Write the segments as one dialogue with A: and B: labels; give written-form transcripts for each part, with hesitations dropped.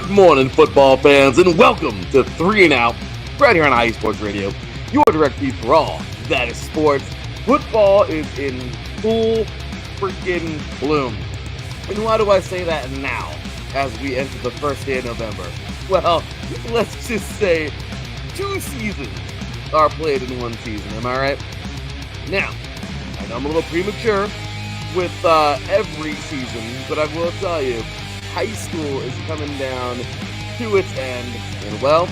A: Good morning, football fans, and welcome to 3 and Out, right here on IE Sports Radio. Your direct feed for all that is sports. Football is in full freaking bloom. And why do I say that now, as we enter the first day of November? Well, let's just say 2 seasons are played in one season, am I right? Now, I know I'm a little premature with every season, but I will tell you, high school is coming down to its end, and well,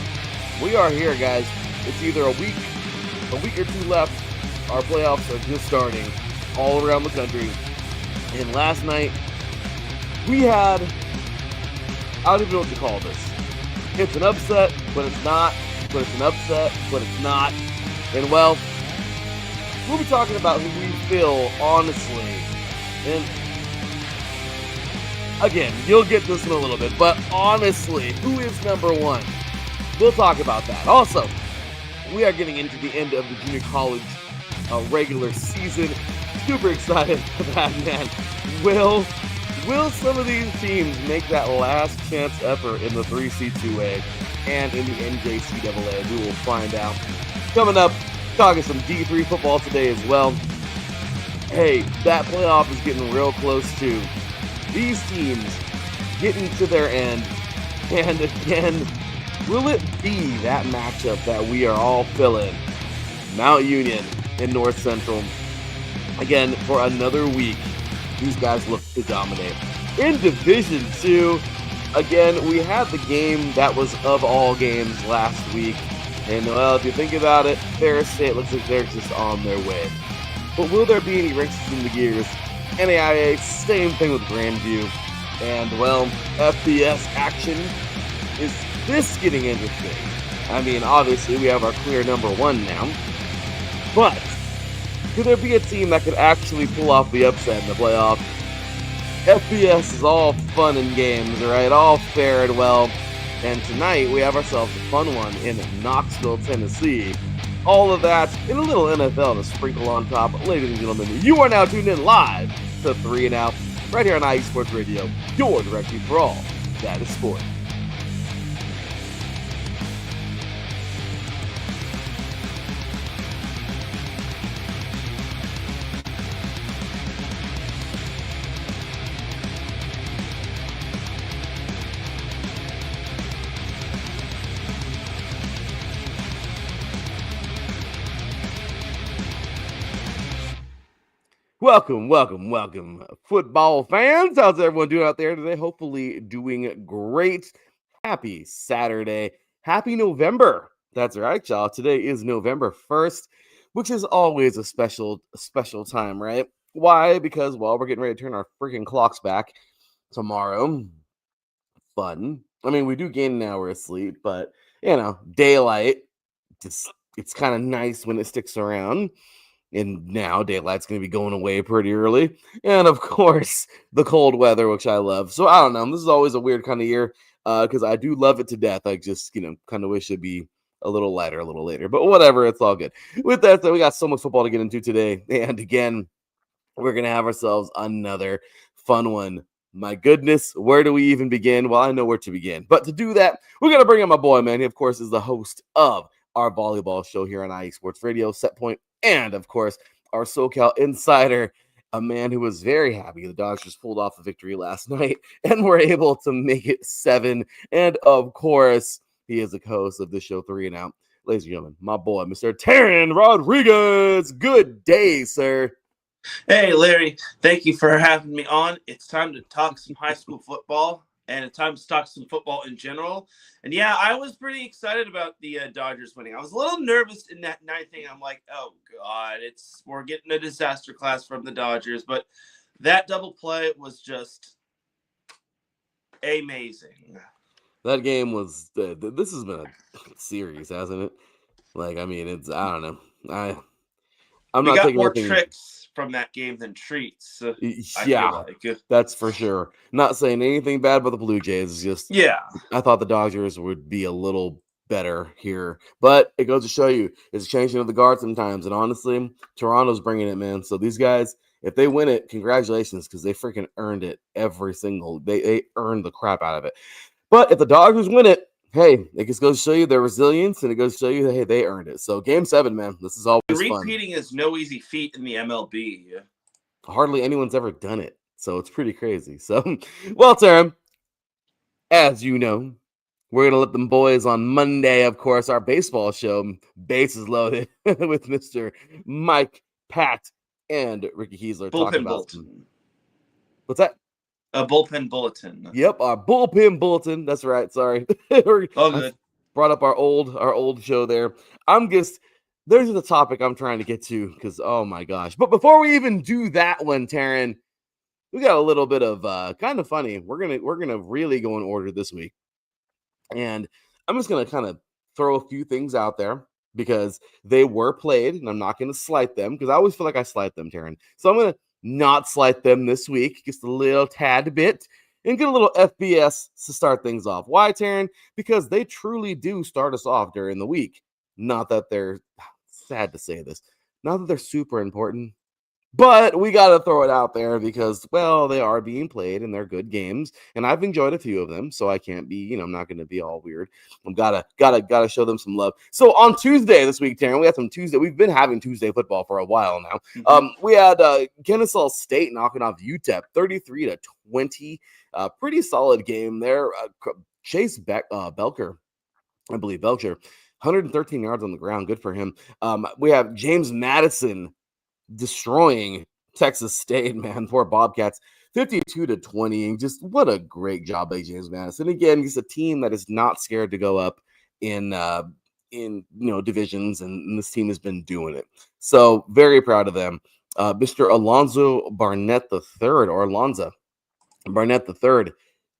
A: we are here, guys. It's either a week or two left. Our playoffs are just starting all around the country. And last night, we had, I don't even know what to call this. It's an upset, but it's not. But it's an upset, but it's not. And well, we'll be talking about who we feel, honestly. And again, you'll get this in a little bit, but honestly, who is number one? We'll talk about that. Also, we are getting into the end of the junior college regular season. Super excited for that, man. Will some of these teams make that last chance effort in the 3C2A and in the NJCAA? We will find out. Coming up, talking some D3 football today as well. Hey, that playoff is getting real close too. These teams getting to their end, and again, will it be that matchup that we are all feeling? Mount Union and North Central. Again, for another week, these guys look to dominate. In Division 2, again, we had the game that was of all games last week. And, well, if you think about it, Ferris State looks like they're just on their way. But will there be any wrenches in the gears? NAIA, same thing with Grandview. And, well, FBS action. Is this getting interesting? I mean, obviously, we have our clear number one now. But could there be a team that could actually pull off the upset in the playoff? FBS is all fun and games, right? All fair and well. And tonight, we have ourselves a fun one in Knoxville, Tennessee. All of that and a little NFL to sprinkle on top. Ladies and gentlemen, you are now tuned in live to 3 and Out, right here on IE Sports Radio, your direct feed for all that is sport. Welcome, football fans. How's everyone doing out there today? Hopefully doing great. Happy Saturday. Happy November. That's right, y'all. Today is November 1st, which is always a special time, right? Why? Because, well, we're getting ready to turn our freaking clocks back tomorrow. Fun. I mean, we do gain an hour of sleep, but, daylight, it's kind of nice when it sticks around. And now daylight's going to be going away pretty early. And, of course, the cold weather, which I love. So, I don't know. This is always a weird kind of year because I do love it to death. I just, kind of wish it'd be a little lighter a little later. But whatever, it's all good. With that said, we got so much football to get into today. And, again, we're going to have ourselves another fun one. My goodness, where do we even begin? Well, I know where to begin. But to do that, we're going to bring in my boy, man. He, of course, is the host of our volleyball show here on IE Sports Radio, Set Point. And, of course, our SoCal insider, a man who was very happy the Dodgers pulled off a victory last night and were able to make it 7. And, of course, he is the host of the show 3 and Out. Ladies and gentlemen, my boy, Mr. Teran Rodriguez. Good day, sir.
B: Hey, Larry. Thank you for having me on. It's time to talk some high school football. And it's time to talk some football in general. And yeah, I was pretty excited about the Dodgers winning. I was a little nervous in that ninth inning. I'm like, oh God, we're getting a disaster class from the Dodgers. But that double play was just amazing.
A: That game was. This has been a series, hasn't it? Like, I mean, it's. I don't know. I'm
B: we
A: not
B: got
A: taking
B: more
A: anything...
B: tricks from that game than treats.
A: Yeah, that's for sure. Not saying anything bad about the Blue Jays. Just I thought the Dodgers would be a little better here, but it goes to show you it's changing of the guard sometimes. And honestly, Toronto's bringing it, man. So these guys, if they win it, congratulations, because they freaking earned it every single. They earned the crap out of it. But if the Dodgers win it, hey, it just goes to show you their resilience, and it goes to show you that, hey, they earned it. So Game 7, man, this is always fun.
B: Repeating is no easy feat in the MLB.
A: Hardly anyone's ever done it, so it's pretty crazy. So, well, Teran, as you know, we're going to let them boys on Monday, of course, our baseball show, bases loaded, with Mr. Mike, Pat, and Ricky Kiesler talking
B: Bullpen
A: about
B: bulletin.
A: what's that?
B: A bullpen bulletin.
A: Yep, our bullpen bulletin. That's right. Sorry.
B: Oh, good.
A: Brought up our old show there. There's the topic I'm trying to get to because, oh my gosh. But before we even do that one, Teran, we got a little bit of kind of funny. We're gonna really go in order this week. And I'm just going to kind of throw a few things out there because they were played, and I'm not going to slight them because I always feel like I slight them, Teran. So I'm going to not slight them this week, just a little tad bit, and get a little FBS to start things off. Why, Teran? Because they truly do start us off during the week. Not that they're, sad to say this, not that they're super important, but we got to throw it out there because, well, they are being played and they're good games, and I've enjoyed a few of them, so I can't be, I'm not going to be all weird. I'm gotta show them some love. So on Tuesday this week, Teran, we had some Tuesday. We've been having Tuesday football for a while now. We had Kennesaw State knocking off UTEP 33-20. Pretty solid game there. Chase Belker, I believe Belcher, 113 yards on the ground. Good for him. We have James Madison destroying Texas State, man. Poor Bobcats, 52-20. And just what a great job by James Madison. Again, he's a team that is not scared to go up in divisions, and this team has been doing it. So very proud of them. Mr. Alonzo Barnett III, or Alonzo Barnett III,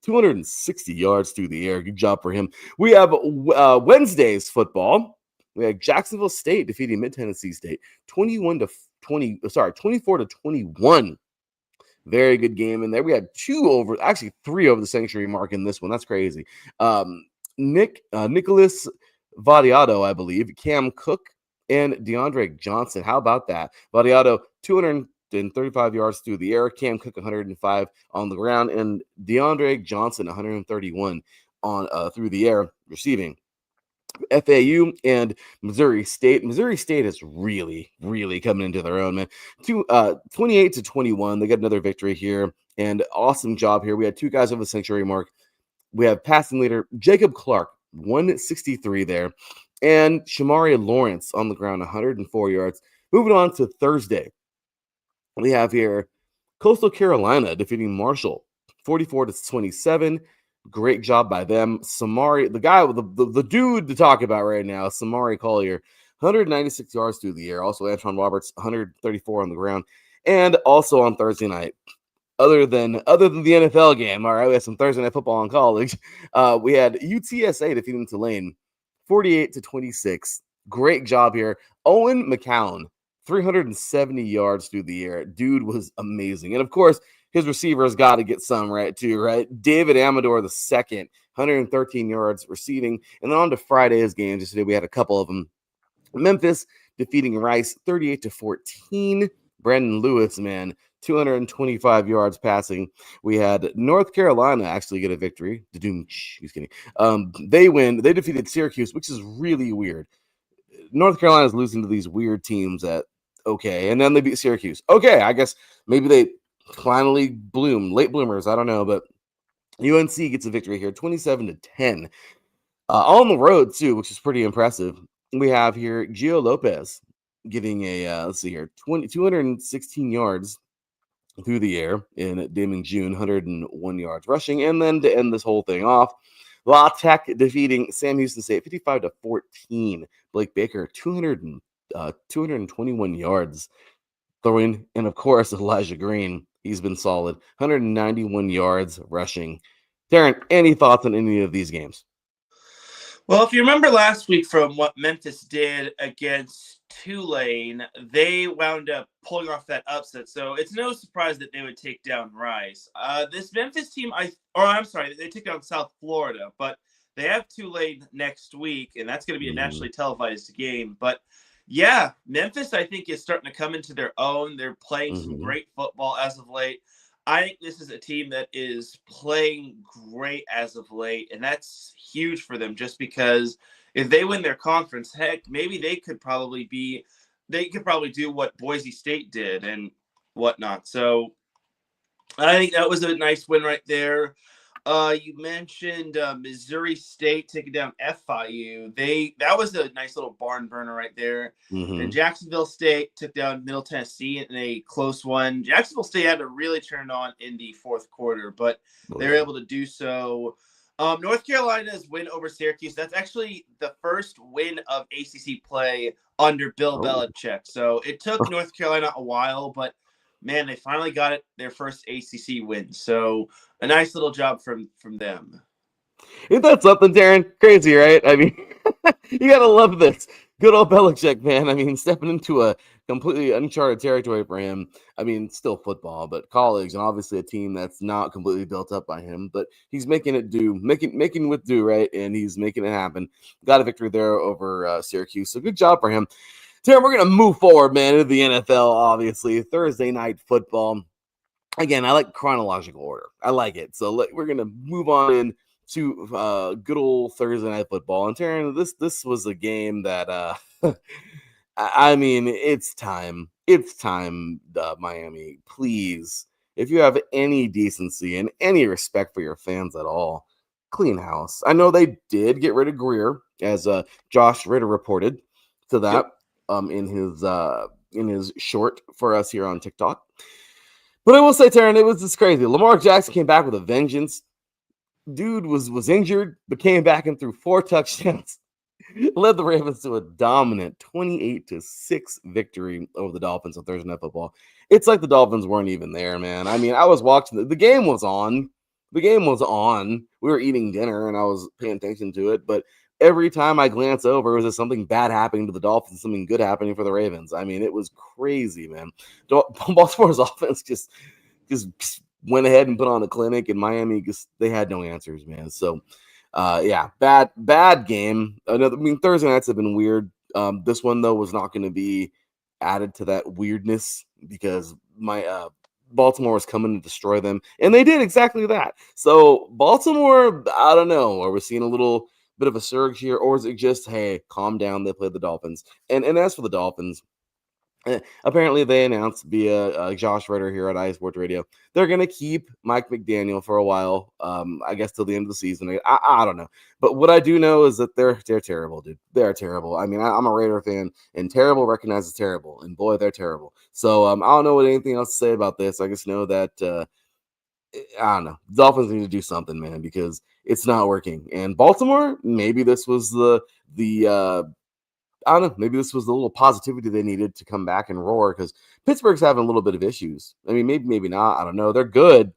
A: 260 yards through the air. Good job for him. We have Wednesday's football. We had Jacksonville State defeating Mid-Tennessee State 24-21. Very good game in there. We had three over the century mark in this one. That's crazy. Nicholas Vadiato, I believe, Cam Cook, and DeAndre Johnson. How about that? Vadiato, 235 yards through the air. Cam Cook, 105 on the ground, and DeAndre Johnson, 131 on through the air receiving. FAU and Missouri State. Missouri State is really, really coming into their own, man. 28-21. They got another victory here, and awesome job here. We had two guys over the century mark. We have passing leader Jacob Clark, 163 there, and Shamari Lawrence on the ground, 104 yards. Moving on to Thursday, we have here Coastal Carolina defeating Marshall, 44-27. Great job by them. Samari, the guy, the dude to talk about right now, Samari Collier, 196 yards through the air. Also, Antoine Roberts, 134 on the ground. And also on Thursday night, other than the NFL game, all right, we had some Thursday night football in college. We had UTSA defeating Tulane, 48-26. Great job here. Owen McCown, 370 yards through the air. Dude was amazing. And of course, his receivers got to get some right too, right? David Amador the second, 113 yards receiving. And then on to Friday's games. Yesterday we had a couple of them. Memphis defeating Rice 38-14. Brandon Lewis, man, 225 yards passing. We had North Carolina actually get a victory. Just kidding. They defeated Syracuse, which is really weird. North Carolina is losing to these weird teams and then they beat Syracuse. Okay, I guess maybe they finally bloom, late bloomers. I don't know, but UNC gets a victory here, 27-10. On the road too, which is pretty impressive. We have here Gio Lopez getting a 216 yards through the air in Damon June, 101 yards rushing, and then to end this whole thing off, La Tech defeating Sam Houston State 55-14. Blake Baker 221 yards throwing, and of course Elijah Green. He's been solid, 191 yards rushing. Teran, any thoughts on any of these games?
B: Well, if you remember last week from what Memphis did against Tulane, they wound up pulling off that upset. So it's no surprise that they would take down Rice. This Memphis team, they took down South Florida, but they have Tulane next week, and that's going to be a nationally televised game. But yeah, Memphis, I think, is starting to come into their own. They're playing some great football as of late. I think this is a team that is playing great as of late, and that's huge for them just because if they win their conference, heck, maybe they could probably do what Boise State did and whatnot. So I think that was a nice win right there. You mentioned Missouri State taking down FIU. That was a nice little barn burner right there. And
A: Mm-hmm.
B: Jacksonville State took down Middle Tennessee in a close one. Jacksonville State had to really turn on in the fourth quarter, but
A: Oh,
B: they were
A: yeah.
B: able to do so. North Carolina's win over Syracuse. That's actually the first win of ACC play under Bill
A: Oh.
B: Belichick. So it took North Carolina a while, but man, they finally got it their first ACC win. So a nice little job from them.
A: Isn't that something, Darren? Crazy, right? I mean, you gotta love this. Good old Belichick, man. I mean, stepping into a completely uncharted territory for him. I mean, still football, but college, and obviously a team that's not completely built up by him. But he's making it do, making with do, right? And he's making it happen. Got a victory there over Syracuse. So good job for him. Darren, we're gonna move forward, man, into the NFL. Obviously, Thursday night football. Again, I like chronological order. I like it. So we're gonna move on in to good old Thursday night football. And Taryn, this was a game that I mean, it's time. It's time, Miami. Please, if you have any decency and any respect for your fans at all, clean house. I know they did get rid of Greer, as Josh Ritter reported to that
B: Yep.
A: in his short for us here on TikTok. But I will say, Taryn, it was just crazy. Lamar Jackson came back with a vengeance. Dude was injured, but came back and threw 4 touchdowns. Led the Ravens to a dominant 28-6 victory over the Dolphins on Thursday Night Football. It's like the Dolphins weren't even there, man. I mean, I was watching the game was on. The game was on. We were eating dinner and I was paying attention to it, but every time I glance over, was there something bad happening to the Dolphins, something good happening for the Ravens? I mean, it was crazy, man. Baltimore's offense just went ahead and put on a clinic, and Miami just they had no answers, man. So yeah, bad game. Another, I mean, Thursday nights have been weird. This one though was not going to be added to that weirdness because my Baltimore was coming to destroy them, and they did exactly that. So Baltimore, I don't know, are we seeing a little bit of a surge here, or is it just hey, calm down? They played the Dolphins, and as for the Dolphins. Apparently, they announced via Josh Ritter here at iSports Radio they're going to keep Mike McDaniel for a while. I guess till the end of the season. I don't know, but what I do know is that they're terrible, dude. They're terrible. I mean, I'm a Raider fan, and terrible recognizes terrible, and boy, they're terrible. So I don't know what anything else to say about this. I just know that I don't know. Dolphins need to do something, man, because it's not working. And Baltimore, maybe this was the I don't know. Maybe this was the little positivity they needed to come back and roar because Pittsburgh's having a little bit of issues. I mean, maybe not. I don't know. They're good,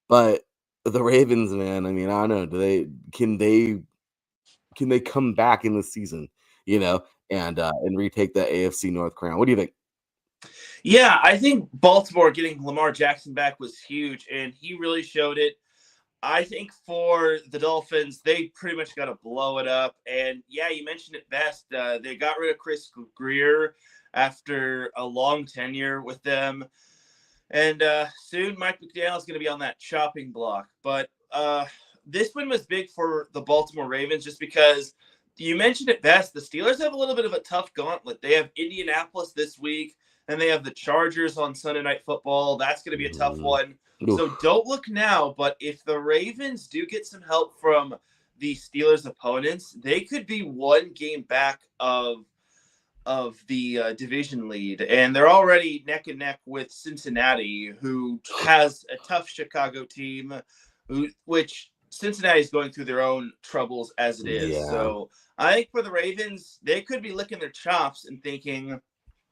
A: but the Ravens, man. I mean, I don't know. Can they come back in the season? You know, and retake that AFC North crown. What do you think?
B: Yeah, I think Baltimore getting Lamar Jackson back was huge, and he really showed it. I think for the Dolphins, they pretty much got to blow it up. And yeah, you mentioned it best. They got rid of Chris Greer after a long tenure with them. And soon Mike McDaniel is going to be on that chopping block. But this win was big for the Baltimore Ravens just because you mentioned it best. The Steelers have a little bit of a tough gauntlet. They have Indianapolis this week, and they have the Chargers on Sunday Night Football. That's going to be a tough one. So
A: Oof.
B: don't look now, but if the Ravens do get some help from the Steelers' opponents, they could be one game back of the division lead, and they're already neck and neck with Cincinnati, who has a tough Chicago team, which Cincinnati is going through their own troubles as it is.
A: Yeah.
B: So I think for the Ravens, they could be licking their chops and thinking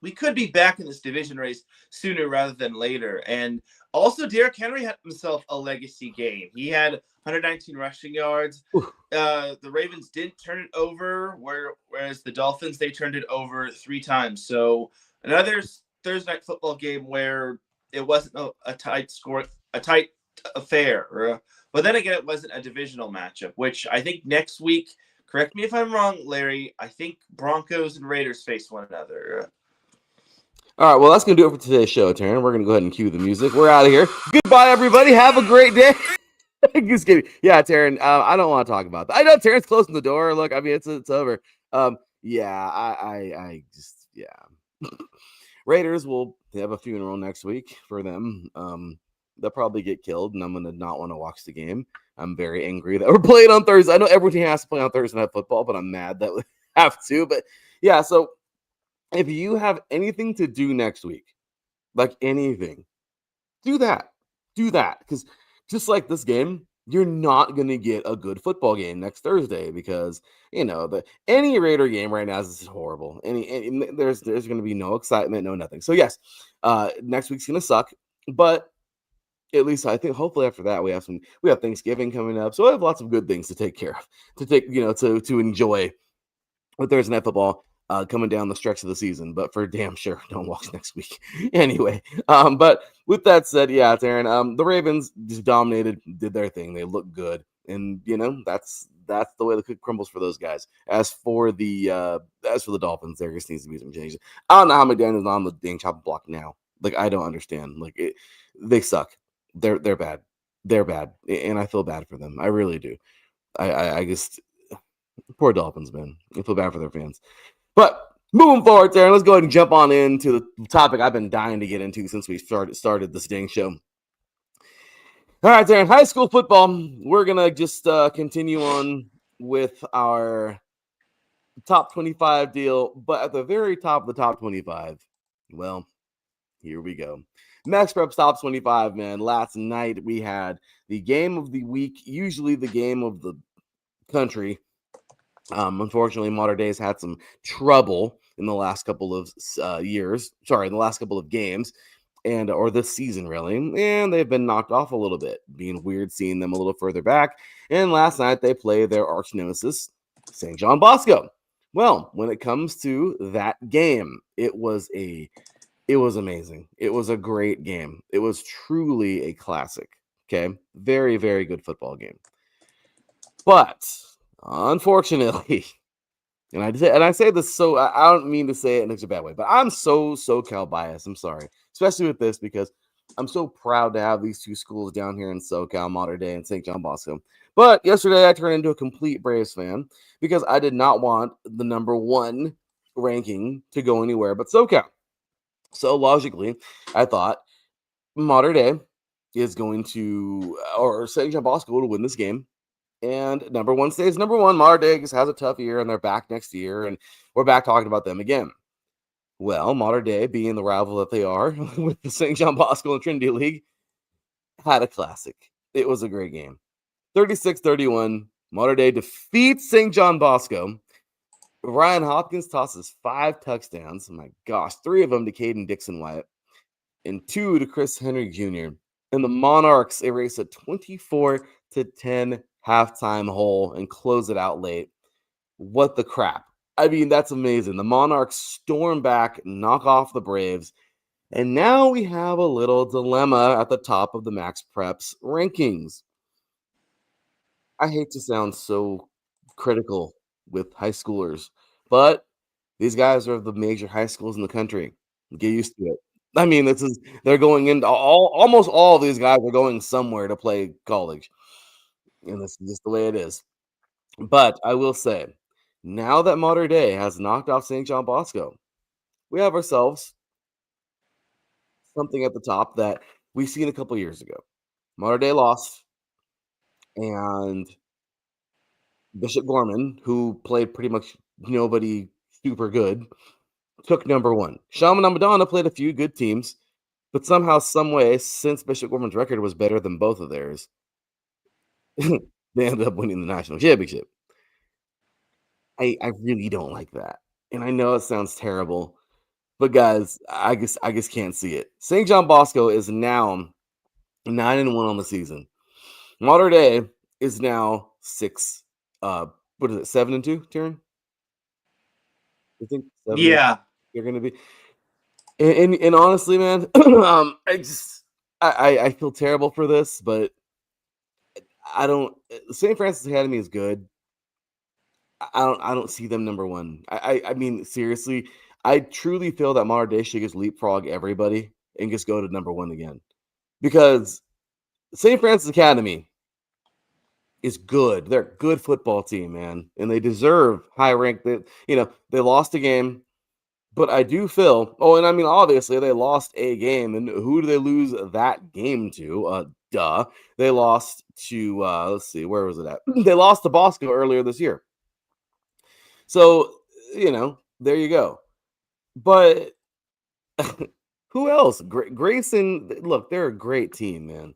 B: we could be back in this division race sooner rather than later. And also, Derrick Henry had himself a legacy game. He had 119 rushing yards.
A: Oof.
B: The Ravens didn't turn it over, whereas the Dolphins, they turned it over 3 times. So another Thursday night football game where it wasn't a tight score, a tight affair. But then again, it wasn't a divisional matchup, which I think next week, correct me if I'm wrong, Larry, I think Broncos and Raiders face one another.
A: All right, well, that's going to do it for today's show, Teran. We're going to go ahead and cue the music. We're out of here. Goodbye, everybody. Have a great day. Just kidding. Yeah, Teran, I don't want to talk about that. I know Teran's closing the door. Look, I mean, it's over. Yeah, I just, yeah. Raiders will have a funeral next week for them. They'll probably get killed, and I'm going to not want to watch the game. I'm very angry that we're playing on Thursday. I know every team has to play on Thursday Night Football, but I'm mad that we have to. But yeah, so if you have anything to do next week, like anything, do that. Do that. Because just like this game, you're not going to get a good football game next Thursday because, any Raider game right now is horrible. There's going to be no excitement, no nothing. So, yes, next week's going to suck. But at least I think hopefully after that we have Thanksgiving coming up. So I have lots of good things to take care of, to enjoy with Thursday Night Football coming down the stretch of the season. But for damn sure, don't watch next week. Anyway, but with that said, yeah, Teran, the Ravens just dominated, did their thing. They look good, and that's the way the cookie crumbles for those guys. As for the Dolphins, there just needs to be some changes. I don't know how McDaniel's on the dang chopping block now. Like I don't understand. They suck. They're bad. They're bad, and I feel bad for them. I really do. I just poor Dolphins, man. I feel bad for their fans. But moving forward, Teran, let's go ahead and jump on into the topic I've been dying to get into since we started this dang show. All right, Teran, high school football. We're gonna just continue on with our top 25 deal, but at the very top of the top 25, well, here we go. Max Prep Top 25, man. Last night we had the game of the week, usually the game of the country. Unfortunately, Modern Day's had some trouble in the last couple of years. Sorry, in the last couple of games, or this season really, and they've been knocked off a little bit. Being weird seeing them a little further back. And last night they played their arch nemesis, St. John Bosco. Well, when it comes to that game, it was amazing. It was a great game. It was truly a classic. Okay, very, very good football game. But unfortunately, and I say this so I don't mean to say it in such a bad way, but I'm so SoCal biased. I'm sorry, especially with this because I'm so proud to have these two schools down here in SoCal, Modern Day and St. John Bosco. But yesterday I turned into a complete Braves fan because I did not want the number one ranking to go anywhere but SoCal. So logically, I thought Modern Day is going to, or St. John Bosco will win this game. And number one stays number one. Modern Day has a tough year, and they're back next year, and we're back talking about them again. Well, Modern Day, being the rival that they are with the St. John Bosco and Trinity League, had a classic. It was a great game. 36-31, Modern Day defeats St. John Bosco. Ryan Hopkins tosses 5 touchdowns. Oh my gosh, 3 of them to Caden Dixon-Wyatt and 2 to Chris Henry Jr. And the Monarchs erase a 24-10 halftime hole and close it out late. What the crap? I mean, that's amazing. The Monarchs storm back, knock off the Braves, and now we have a little dilemma at the top of the Max Preps rankings. I hate to sound so critical with high schoolers, but these guys are the major high schools in the country. Get used to it. I mean, they're going into almost all of these guys are going somewhere to play college. And this is just the way it is. But I will say, now that Modern Day has knocked off St. John Bosco, we have ourselves something at the top that we've seen a couple years ago. Modern Day lost, and Bishop Gorman, who played pretty much nobody super good, took number one. Shaman and Madonna played a few good teams, but somehow, some way, since Bishop Gorman's record was better than both of theirs, they ended up winning the national championship. I really don't like that. And I know it sounds terrible, but guys, I just can't see it. St. John Bosco is now 9-1 on the season. Modern Day is now 6. What is it? 7-2, Teran? I think 7.
B: Yeah,
A: They're going to be. And honestly, man, I feel terrible for this, but I don't. St. Francis Academy is good. I don't see them number one. I mean, seriously, I truly feel that Mater Dei should just leapfrog everybody and just go to number 1 again. Because St. Francis Academy is good. They're a good football team, man, and they deserve high rank. They lost a game, but I do feel. Oh, and I mean, obviously, they lost a game, and who do they lose that game to? Duh, they lost to. Let's see, where was it at? They lost to Bosco earlier this year. So there you go. But who else? Grayson. Look, they're a great team, man.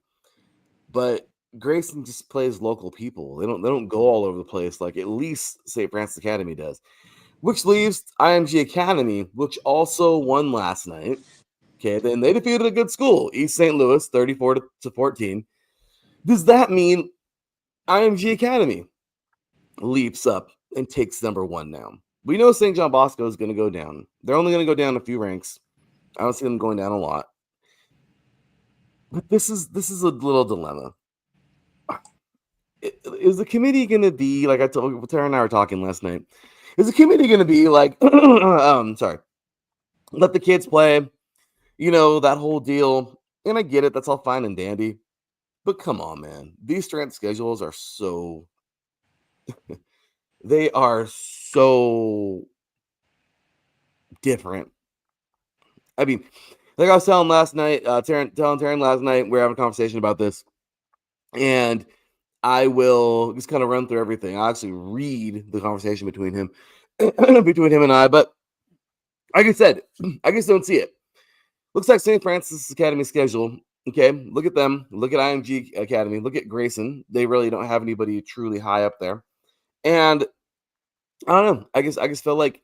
A: But Grayson just plays local people. They don't go all over the place like at least St. Francis Academy does. Which leaves IMG Academy, which also won last night. Okay, then they defeated a good school, East St. Louis, 34-14. Does that mean IMG Academy leaps up and takes number 1 now? We know St. John Bosco is going to go down. They're only going to go down a few ranks. I don't see them going down a lot. But this is a little dilemma. Is the committee going to be like I told Tara and I were talking last night? Is the committee going to be like, sorry, let the kids play, that whole deal? And I get it, that's all fine and dandy. But come on, man, these strength schedules are so they are so different. I mean, like I was telling last night, telling Teran last night, we were having a conversation about this, and I will just kind of run through everything. I'll actually read the conversation between him and I, but like I said, I just don't see it. Looks like St. Francis Academy schedule. Okay, look at them. Look at IMG Academy. Look at Grayson. They really don't have anybody truly high up there. And I don't know. I just feel like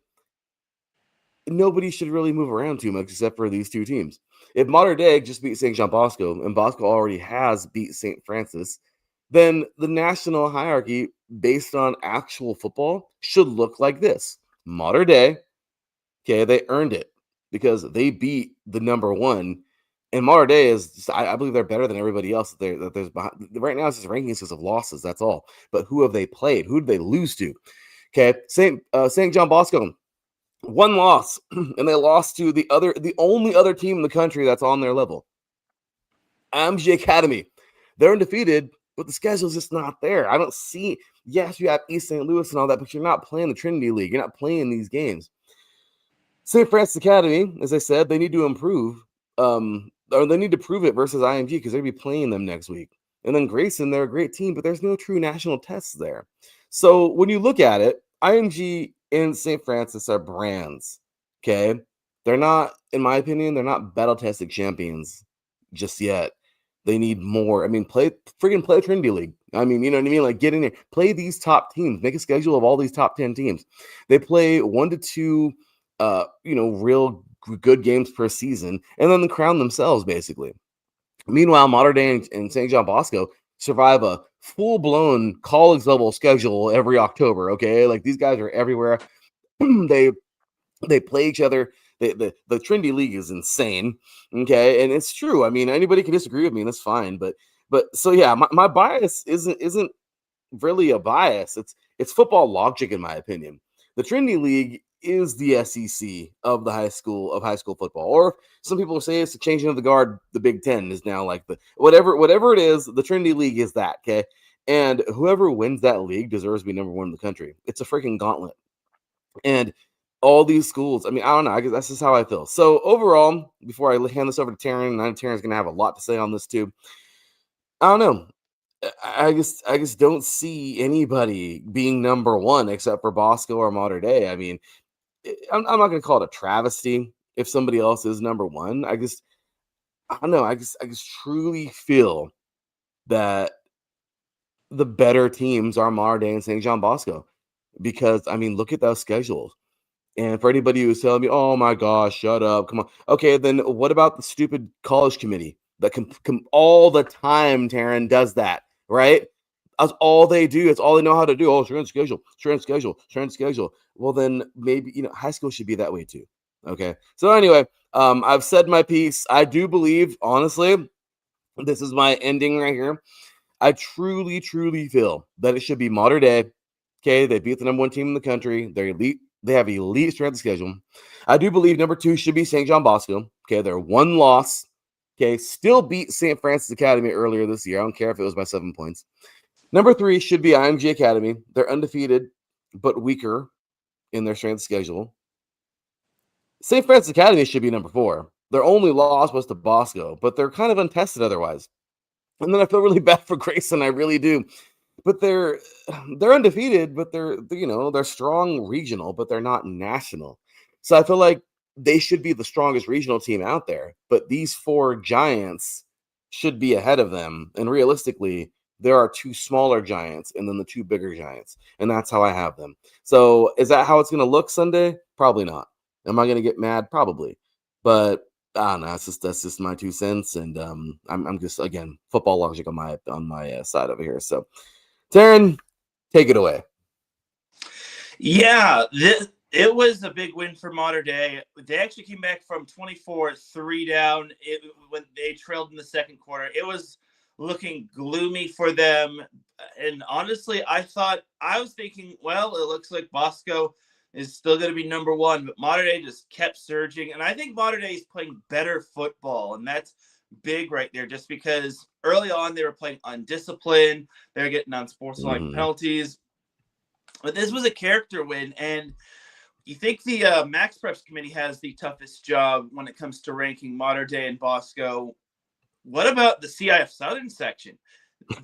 A: nobody should really move around too much except for these two teams. If Mater Dei just beat St. John Bosco and Bosco already has beat St. Francis, then the national hierarchy based on actual football should look like this. Mater Dei, okay, they earned it because they beat the number 1. And Mater Dei is, just, I believe they're better than everybody else that there's behind. Right now, it's just rankings because of losses. That's all. But who have they played? Who did they lose to? Okay, St. John Bosco, 1 loss, and they lost to the only other team in the country that's on their level. IMG Academy, they're undefeated, but the schedule's just not there. I don't see. Yes, you have East St. Louis and all that, but you're not playing the Trinity League. You're not playing these games. St. Francis Academy, as I said, they need to improve, or they need to prove it versus IMG because they'll be playing them next week. And then Grayson, they're a great team, but there's no true national tests there. So when you look at it, IMG and St. Francis are brands. Okay, they're not, in my opinion, they're not battle-tested champions just yet. They need more. I mean, play Trinity League. I mean, you know what I mean? Like, get in there, play these top teams, make a schedule of all these top 10 teams. They play 1 to 2 real good games per season, and then crown themselves, basically. Meanwhile, Mater Dei and St. John Bosco survive a full-blown college-level schedule every October, okay? Like, these guys are everywhere. They play each other. The Trinity League is insane, okay? And it's true. I mean, anybody can disagree with me, and that's fine. But so, yeah, my bias isn't really a bias. It's football logic, in my opinion. The Trinity League is the SEC of high school football, or some people say it's the changing of the guard. The Big Ten is now like the whatever it is. The Trinity League is that, okay? And whoever wins that league deserves to be number 1 in the country. It's a freaking gauntlet, and all these schools. I mean, I don't know. I guess that's just how I feel. So overall, before I hand this over to Teran, and I know Teran's going to have a lot to say on this too. I don't know. I just don't see anybody being number 1 except for Bosco or Mater Dei. I mean, I'm not going to call it a travesty if somebody else is number 1. I don't know. I just truly feel that the better teams are Mater Dei and St. John Bosco because, I mean, look at those schedules. And for anybody who's telling me, oh my gosh, shut up, come on. Okay, then what about the stupid college committee that all the time, Teran, does that, right? That's all they do. It's all they know how to do. Oh, strength schedule. Well, then maybe, high school should be that way too. Okay. So anyway, I've said my piece. I do believe, honestly, this is my ending right here. I truly, truly feel that it should be Mater Dei. Okay. They beat the number 1 team in the country. They're elite They have elite strength of schedule. I do believe number 2 should be St. John Bosco. Okay, they're one loss. Okay, still beat St. Francis Academy earlier this year. I don't care if it was by 7 points. Number 3 should be IMG Academy. They're undefeated, but weaker in their strength schedule. St. Francis Academy should be number 4. Their only loss was to Bosco, but they're kind of untested otherwise. And then I feel really bad for Grayson. I really do. But they're undefeated, but they're strong regional, but they're not national. So I feel like they should be the strongest regional team out there. But these 4 giants should be ahead of them. And realistically, there are 2 smaller giants and then the 2 bigger giants. And that's how I have them. So is that how it's going to look Sunday? Probably not. Am I going to get mad? Probably. But I don't know. That's just my 2 cents. And I'm just, again, football logic on my side over here. So Teran, take it away.
B: Yeah, it was a big win for Mater Dei. They actually came back from 24-3 down when they trailed in the second quarter. It was looking gloomy for them. And honestly, I was thinking, well, it looks like Bosco is still going to be number 1, but Mater Dei just kept surging. And I think Mater Dei is playing better football, and that's big right there, just because early on they were playing undisciplined. They're getting unsportsmanlike penalties. But this was a character win, and you think the Max Preps Committee has the toughest job when it comes to ranking Mater Dei and Bosco. What about the CIF Southern section?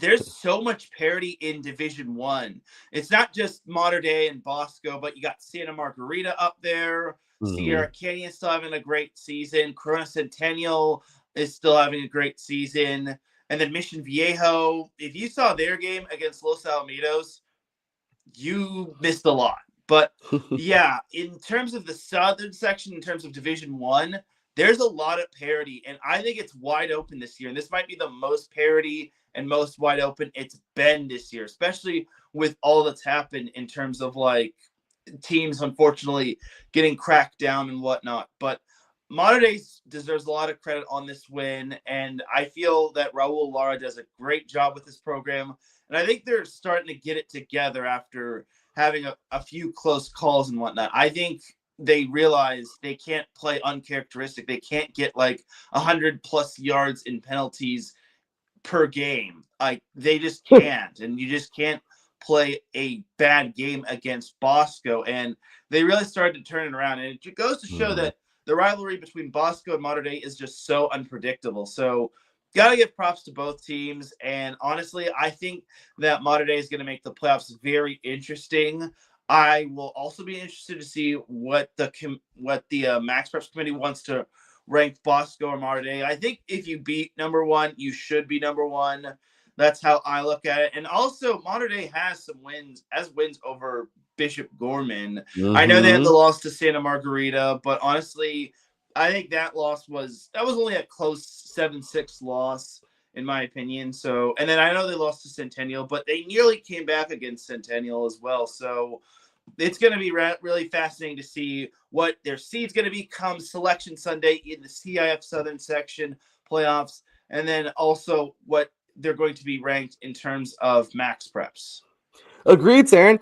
B: There's so much parity in Division 1. It's not just Mater Dei and Bosco, but you got Santa Margarita up there. Sierra Canyon still having a great season. Corona Centennial is still having a great season. And then Mission Viejo, if you saw their game against Los Alamitos, you missed a lot. But yeah, in terms of the Southern section, in terms of Division 1, there's a lot of parity, and I think it's wide open this year. And this might be the most parity and most wide open it's been this year, especially with all that's happened in terms of like teams, unfortunately, getting cracked down and whatnot. But Mater Dei deserves a lot of credit on this win, and I feel that Raul Lara does a great job with this program. And I think they're starting to get it together after having a few close calls and whatnot. I think they realize they can't play uncharacteristic. They can't get like 100+ yards in penalties per game. Like they just can't, and you just can't play a bad game against Bosco. And they really started to turn it around. And it goes to show that the rivalry between Bosco and Mater Dei is just so unpredictable. So got to give props to both teams. And honestly, I think that Mater Dei is going to make the playoffs very interesting. I will also be interested to see what the Max Preps Committee wants to rank Bosco or Mater Dei. I think if you beat number 1, you should be number 1. That's how I look at it. And also, Mater Dei has some wins over Bishop Gorman. I know they had the loss to Santa Margarita, but honestly, I think that was only a close 7-6 loss in my opinion. So, and then I know they lost to Centennial, but they nearly came back against Centennial as well. So it's going to be really fascinating to see what their seed's going to be come Selection Sunday in the CIF Southern section playoffs, and then also what they're going to be ranked in terms of Max Preps.
A: Agreed, Teran.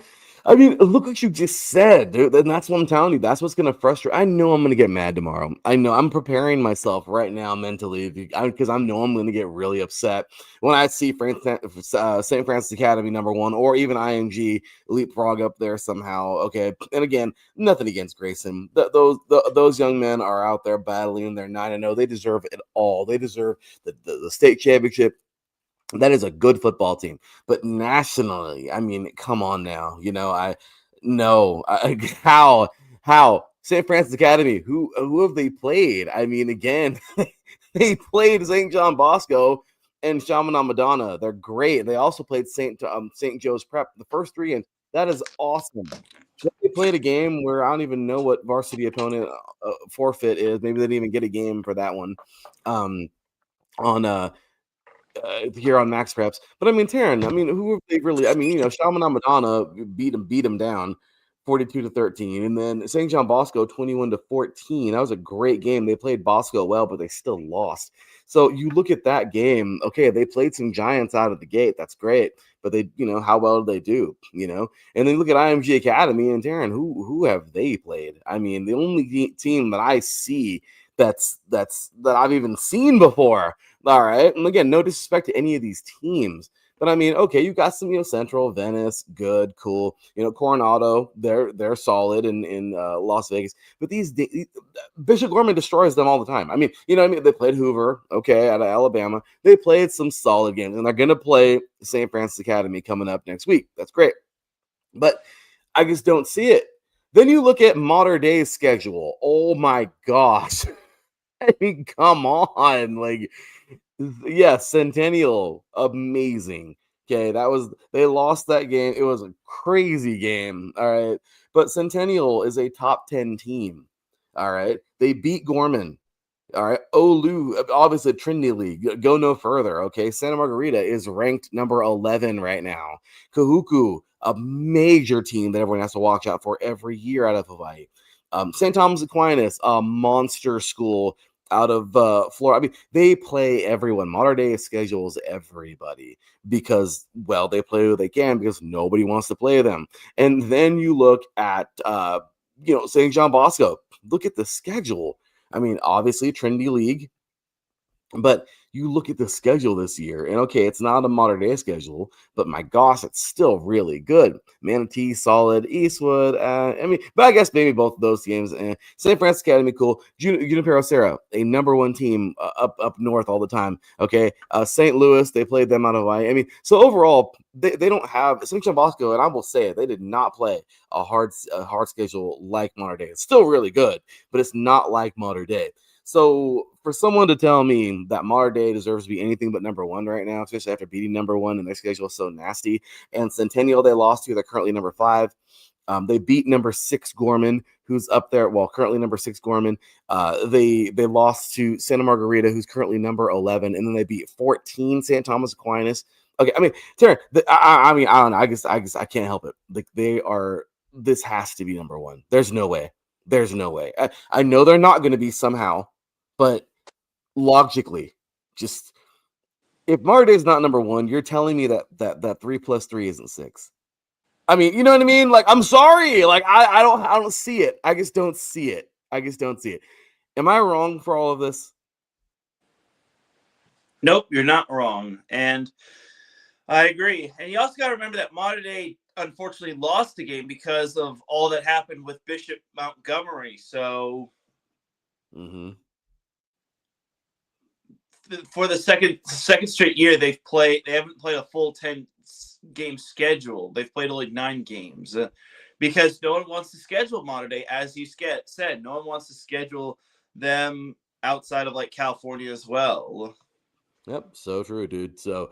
A: I mean, look what you just said, dude. And that's what I'm telling you. That's what's going to frustrate. I know I'm going to get mad tomorrow. I know I'm preparing myself right now mentally because I know I'm going to get really upset when I see St. Francis Academy number 1 or even IMG leapfrog up there somehow. Okay. And again, nothing against Grayson. Those young men are out there battling. They're 9-0. They deserve it all. They deserve the state championship. That is a good football team, but nationally, I mean, come on now, how St. Francis Academy, who have they played? I mean, again, they played St. John Bosco and Chaminade Madonna. They're great. They also played St. Joe's Prep the first 3, and that is awesome. They played a game where I don't even know what varsity opponent forfeit is. Maybe they didn't even get a game for that one. Here on Max Preps. But I mean, Teran, I mean, who have they really? I mean, Chaminade Madonna beat them down 42-13. And then St. John Bosco 21-14. That was a great game. They played Bosco well, but they still lost. So you look at that game, okay, they played some Giants out of the gate. That's great. But they, how well did they do? And then you look at IMG Academy and Teran, who have they played? I mean, the only team that I see that I've even seen before. All right. And again, no disrespect to any of these teams. But I mean, okay, you got some, Central, Venice, good, cool. Coronado, they're solid in Las Vegas. But these Bishop Gorman destroys them all the time. I mean, they played Hoover, okay, out of Alabama. They played some solid games, and they're going to play St. Francis Academy coming up next week. That's great. But I just don't see it. Then you look at Mater Dei's schedule. Oh my gosh. I mean, come on. Like, yeah, Centennial, amazing. Okay, they lost that game. It was a crazy game. All right. But Centennial is a top 10 team. All right. They beat Gorman. All right. Olu, obviously Trinity League. Go no further. Okay. Santa Margarita is ranked number 11 right now. Kahuku, a major team that everyone has to watch out for every year out of Hawaii. St. Thomas Aquinas, a monster school out of Florida. I mean, they play everyone. Mater Dei schedules everybody because, well, they play who they can because nobody wants to play them. And then you look at, St. John Bosco. Look at the schedule. I mean, obviously Trinity League, but you look at the schedule this year, and okay, it's not a Mater Dei schedule, but my gosh, it's still really good. Manatee, solid. Eastwood, but I guess maybe both of those games. St. Francis Academy, cool. Junipero Serra, a number one team up north all the time. Okay, St. Louis, they played them out of Hawaii. I mean, so overall, they don't have St. John Bosco, and I will say it, they did not play a hard schedule like Mater Dei. It's still really good, but it's not like Mater Dei. So for someone to tell me that Mater Dei deserves to be anything but number one right now, especially after beating number one and their schedule is so nasty, and Centennial they lost to, they're currently number 5. They beat number 6 Gorman, who's up there. Well, currently number 6 Gorman. They lost to Santa Margarita, who's currently number 11, and then they beat 14 St. Thomas Aquinas. Okay, I mean, Teran, I mean, I don't know. I guess I can't help it. Like they are. This has to be number one. There's no way. There's no way. I know they're not going to be somehow, but logically, just if Mater Dei is not number one, you're telling me that 3 plus 3 isn't 6. I mean, you know what I mean? Like, I'm sorry. Like, I don't see it. I just don't see it. Am I wrong for all of this?
B: Nope, you're not wrong. And I agree. And you also got to remember that Mater Dei unfortunately lost the game because of all that happened with Bishop Montgomery. So for the second straight year, they haven't played a full 10 game schedule. They've played only 9 games because no one wants to schedule Mater Dei, as you said. No one wants to schedule them outside of like California as well.
A: Yep, so true, dude. So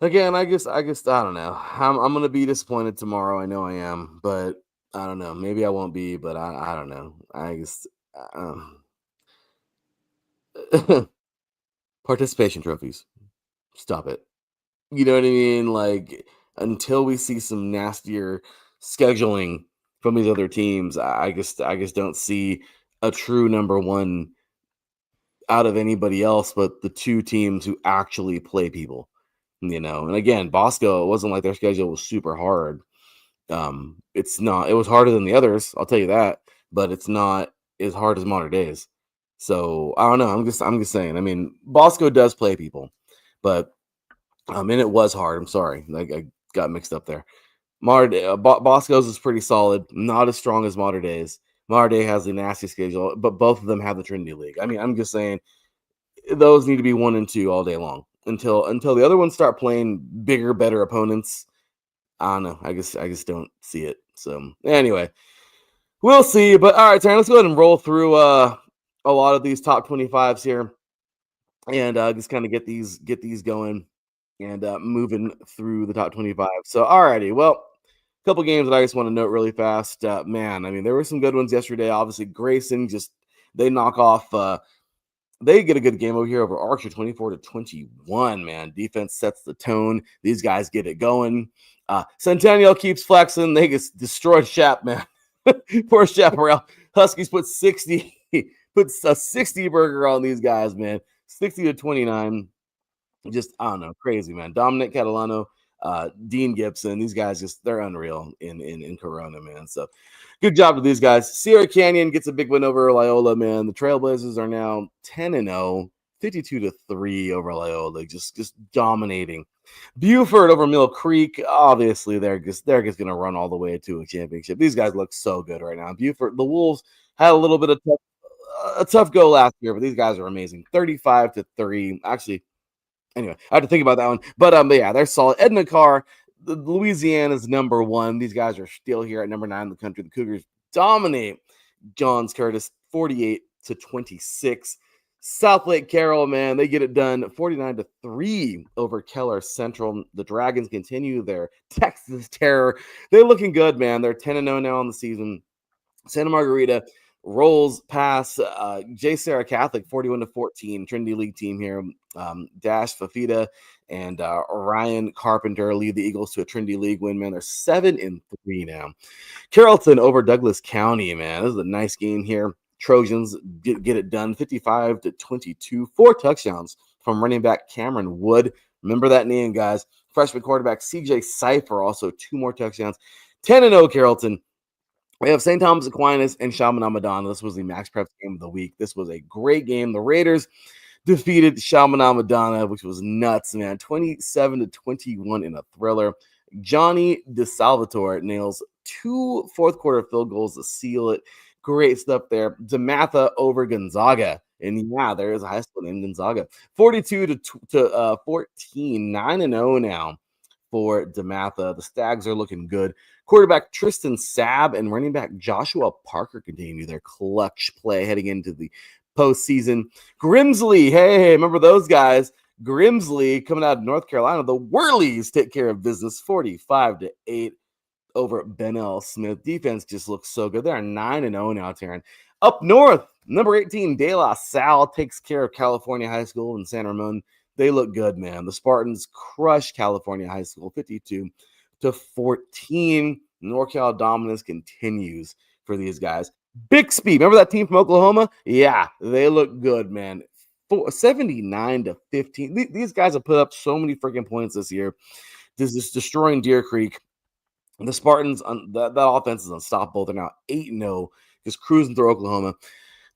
A: again, I guess I don't know. I'm gonna be disappointed tomorrow. I know I am, but I don't know. Maybe I won't be, but I don't know. I just participation trophies. Stop it. You know what I mean? Like until we see some nastier scheduling from these other teams, I just don't see a true number one out of anybody else but the 2 teams who actually play people. And again, Bosco, it wasn't like their schedule was super hard. It's not. It was harder than the others, I'll tell you that, but it's not as hard as Mater Dei's. So I don't know. I'm just saying. I mean, Bosco does play people, but and it was hard. I'm sorry, like I got mixed up there. Bosco's is pretty solid, not as strong as Mater Dei's. Mater Dei has the nasty schedule, but both of them have the Trinity League. I mean, I'm just saying those need to be 1 and 2 all day long until the other ones start playing bigger, better opponents. I don't know. I just don't see it. So anyway, we'll see. But all right, Teran, let's go ahead and roll through a lot of these top 25s here, and just kind of get these going and moving through the top 25. So alrighty, well, a couple games that I just want to note really fast. Man, I mean, there were some good ones yesterday. Obviously, Grayson they knock off. They get a good game over here over Archer, 24-21. Man, defense sets the tone. These guys get it going. Centennial keeps flexing. They get destroyed Shap, man. Poor Chaparral. Huskies puts a 60 burger on these guys, man. 60-29. Just, I don't know, crazy, man. Dominic Catalano, Dean Gibson, these guys they're unreal in Corona, man. So good job to these guys. Sierra Canyon gets a big win over Loyola, man. The Trailblazers are now 10-0, 52-3 over Loyola, just dominating. Buford over Mill Creek, obviously they're just gonna run all the way to a championship. These guys look so good right now. Buford, the Wolves had a little bit of a tough go last year, but these guys are amazing. 35-3. Actually, anyway, I had to think about that one. But yeah, they're solid. Edna Carr, Louisiana's number one. These guys are still here at number 9 in the country. The Cougars dominate Johns Curtis 48-26. South Lake Carroll, man, they get it done 49-3 over Keller Central. The Dragons continue their Texas terror. They're looking good, man. They're 10-0 now on the season. Santa Margarita rolls past J. Sarah Catholic 41-14. Trinity League team here. Dash Fafita and Ryan Carpenter lead the Eagles to a Trinity League win, man. They're 7-3 now. Carrollton over Douglas County, man. This is a nice game here. Trojans get it done 55-22. 4 touchdowns from running back Cameron Wood. Remember that name, guys. Freshman quarterback CJ Cipher, also 2 more touchdowns. 10-0 Carrollton. We have St. Thomas Aquinas and Chaminade. This was the Max Preps game of the week. This was a great game. The Raiders defeated Chaminade, which was nuts, man. 27-21 in a thriller. Johnny DeSalvatore nails 2 fourth-quarter field goals to seal it. Great stuff there. DeMatha over Gonzaga. And yeah, there is a high school named Gonzaga. 42-14, 9-0 now for DeMatha. The Stags are looking good. Quarterback Tristan Sabb and running back Joshua Parker continue their clutch play heading into the postseason. Grimsley, hey, remember those guys? Grimsley coming out of North Carolina. The Whirlies take care of business 45-8 over Benel Smith. Defense just looks so good. They're 9-0 now, Teran. Up north, number 18, De La Salle takes care of California High School in San Ramon. They look good, man. The Spartans crush California High School 52-14. NorCal dominance continues for these guys. Bixby, remember that team from Oklahoma? Yeah, they look good, man. 79-15. These guys have put up so many freaking points this year. This is destroying Deer Creek. The Spartans, that offense is unstoppable. They're now 8-0, just cruising through Oklahoma.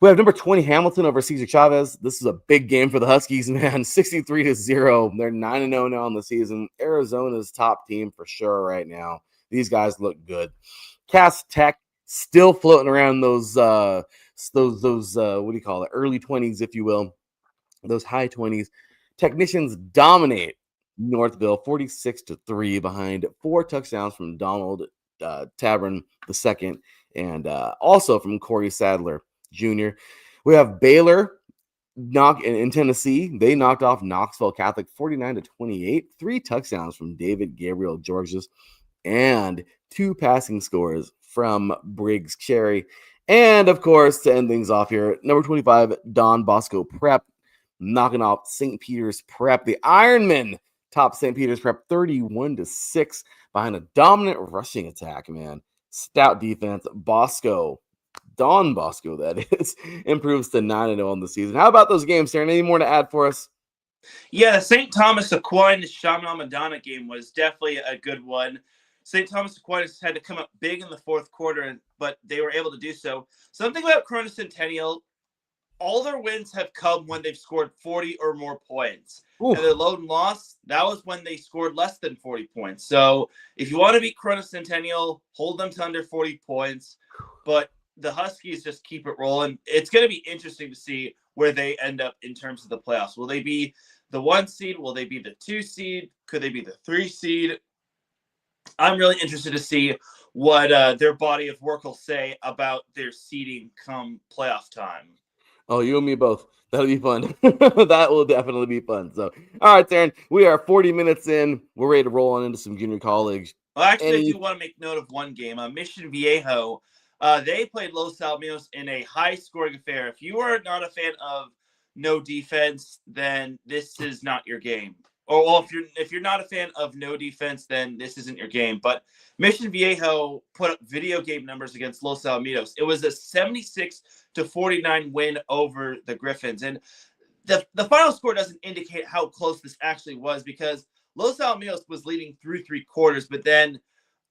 A: We have number 20 Hamilton over Cesar Chavez. This is a big game for the Huskies, man. 63-0. They're 9-0 now in the season. Arizona's top team for sure right now. These guys look good. Cass Tech still floating around those what do you call it? Early 20s, if you will. Those high 20s. Technicians dominate Northville 46-3 behind 4 touchdowns from Donald Tabern II and also from Corey Sadler Jr. We have Baylor in Tennessee. They knocked off Knoxville Catholic 49-28. 3 touchdowns from David Gabriel Georges and 2 passing scores from Briggs Cherry. And of course, to end things off here, number 25 Don Bosco Prep knocking off St. Peter's Prep. The Ironmen top St. Peter's Prep 31-6 behind a dominant rushing attack, man. Stout defense. Don Bosco, that is, improves to 9-0 on the season. How about those games, Darren? Any more to add for us?
B: Yeah, the St. Thomas Aquinas Chaminade game was definitely a good one. St. Thomas Aquinas had to come up big in the fourth quarter, but they were able to do so. Something about Corona Centennial, all their wins have come when they've scored 40 or more points.
A: Ooh.
B: And their lone loss, that was when they scored less than 40 points. So if you want to beat Corona Centennial, hold them to under 40 points. But the Huskies just keep it rolling. It's going to be interesting to see where they end up in terms of the playoffs. Will they be the 1 seed? Will they be the 2 seed? Could they be the 3 seed? I'm really interested to see what their body of work will say about their seeding come playoff time.
A: Oh, you and me both. That'll be fun. That will definitely be fun. So, all right, Darren, we are 40 minutes in. We're ready to roll on into some junior college.
B: Well, actually, I do want to make note of one game. Mission Viejo, they played Los Alamitos in a high-scoring affair. If you are not a fan of no defense, then this is not your game. Or well, if you're not a fan of no defense, then this isn't your game. But Mission Viejo put up video game numbers against Los Alamitos. It was a 76-49 win over the Griffins. And the final score doesn't indicate how close this actually was, because Los Alamitos was leading through 3 quarters, but then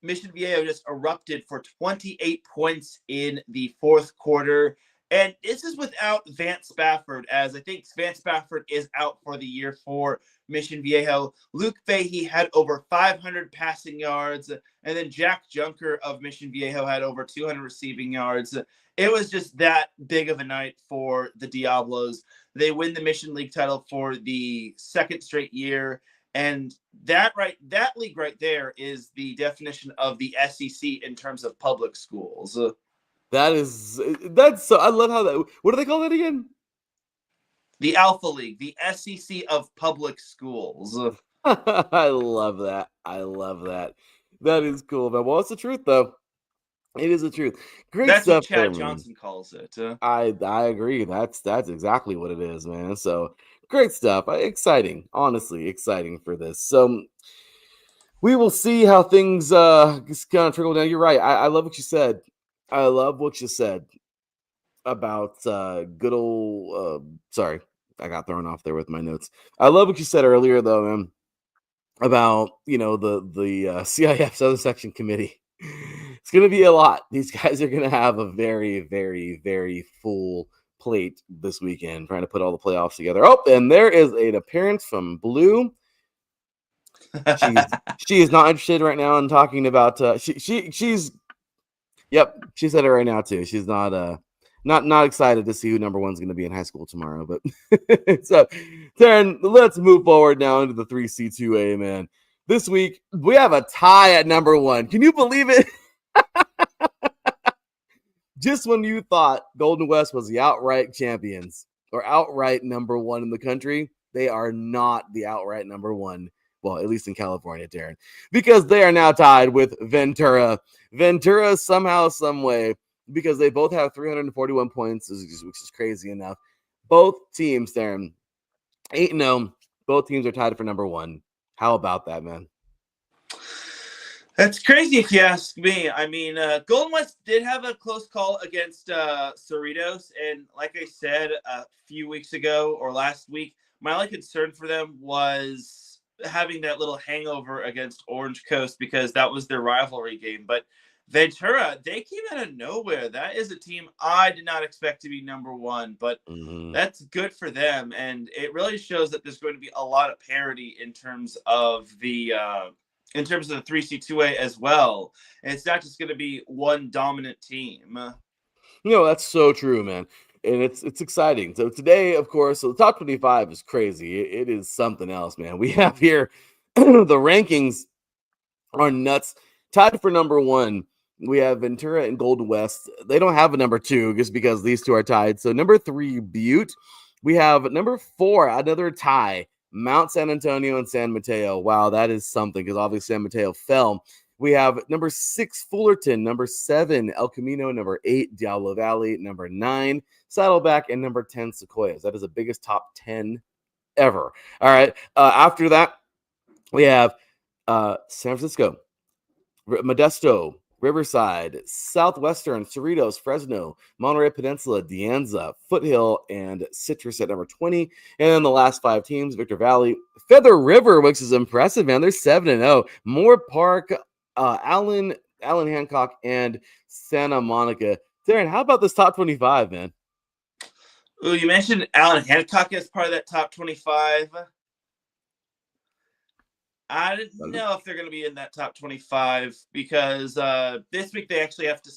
B: Mission Viejo just erupted for 28 points in the fourth quarter. And this is without Vance Spafford, as I think Vance Spafford is out for the year for Mission Viejo. Luke Fahey had over 500 passing yards, and then Jack Junker of Mission Viejo had over 200 receiving yards. It was just that big of a night for the Diablos. They win the Mission League title for the second straight year. And that league right there is the definition of the SEC in terms of public schools.
A: That's so. I love how that. What do they call that again?
B: The Alpha League, the SEC of public schools.
A: I love that. I love that. That is cool, man. Well, it's the truth, though. It is the truth. Great
B: That's
A: stuff
B: what
A: there,
B: Chad
A: man.
B: Johnson calls it.
A: I agree. That's exactly what it is, man. So great stuff. Exciting, honestly, exciting for this. So we will see how things just kind of trickle down. You're right. I love what you said. I love what you said about good old. Sorry, I got thrown off there with my notes. I love what you said earlier, though, man, about the CIF Southern Section Committee. It's going to be a lot. These guys are going to have a very, very, very full plate this weekend, trying to put all the playoffs together. Oh, and there is an appearance from Blue. She is not interested right now in talking about. She's. Yep, she said it right now too. She's not excited to see who number one's going to be in high school tomorrow. But so, Teran, let's move forward now into the 3C2A, man. This week we have a tie at number one. Can you believe it? Just when you thought Golden West was the outright champions or outright number one in the country, they are not the outright number one. Well, at least in California, Teran, because they are now tied with Ventura. Ventura somehow, some way, because they both have 341 points, which is crazy enough. Both teams, Teran, 8-0. Both teams are tied for number one. How about that, man?
B: That's crazy if you ask me. I mean, Golden West did have a close call against Cerritos. And like I said a few weeks ago or last week, my only concern for them was having that little hangover against Orange Coast, because that was their rivalry game. But Ventura, they came out of nowhere. That is a team I did not expect to be number one, but that's good for them. And it really shows that there's going to be a lot of parity in terms of the 3C2A as well. And it's not just going to be one dominant team.
A: That's so true, man. And it's exciting. So today, of course, so the top 25 is crazy. It is something else, man. We have here the rankings are nuts. Tied for number one, we have Ventura and Golden West. They don't have a number two just because these two are tied. So number 3, Butte. We have number 4, another tie, Mount San Antonio and San Mateo. Wow, that is something, because obviously San Mateo fell. We have number 6, Fullerton, number 7, El Camino, number 8, Diablo Valley, number 9, Saddleback, and number 10, Sequoias. That is the biggest top 10 ever. All right. After that, we have San Francisco, Modesto, Riverside, Southwestern, Cerritos, Fresno, Monterey Peninsula, De Anza, Foothill, and Citrus at number 20. And then the last 5 teams, Victor Valley, Feather River, which is impressive, man. They're 7-0. Moore Park, Allen Hancock, and Santa Monica. Teran, how about this top 25, man?
B: Ooh, you mentioned Allen Hancock as part of that top 25. I didn't know if they're going to be in that top 25, because this week they actually have to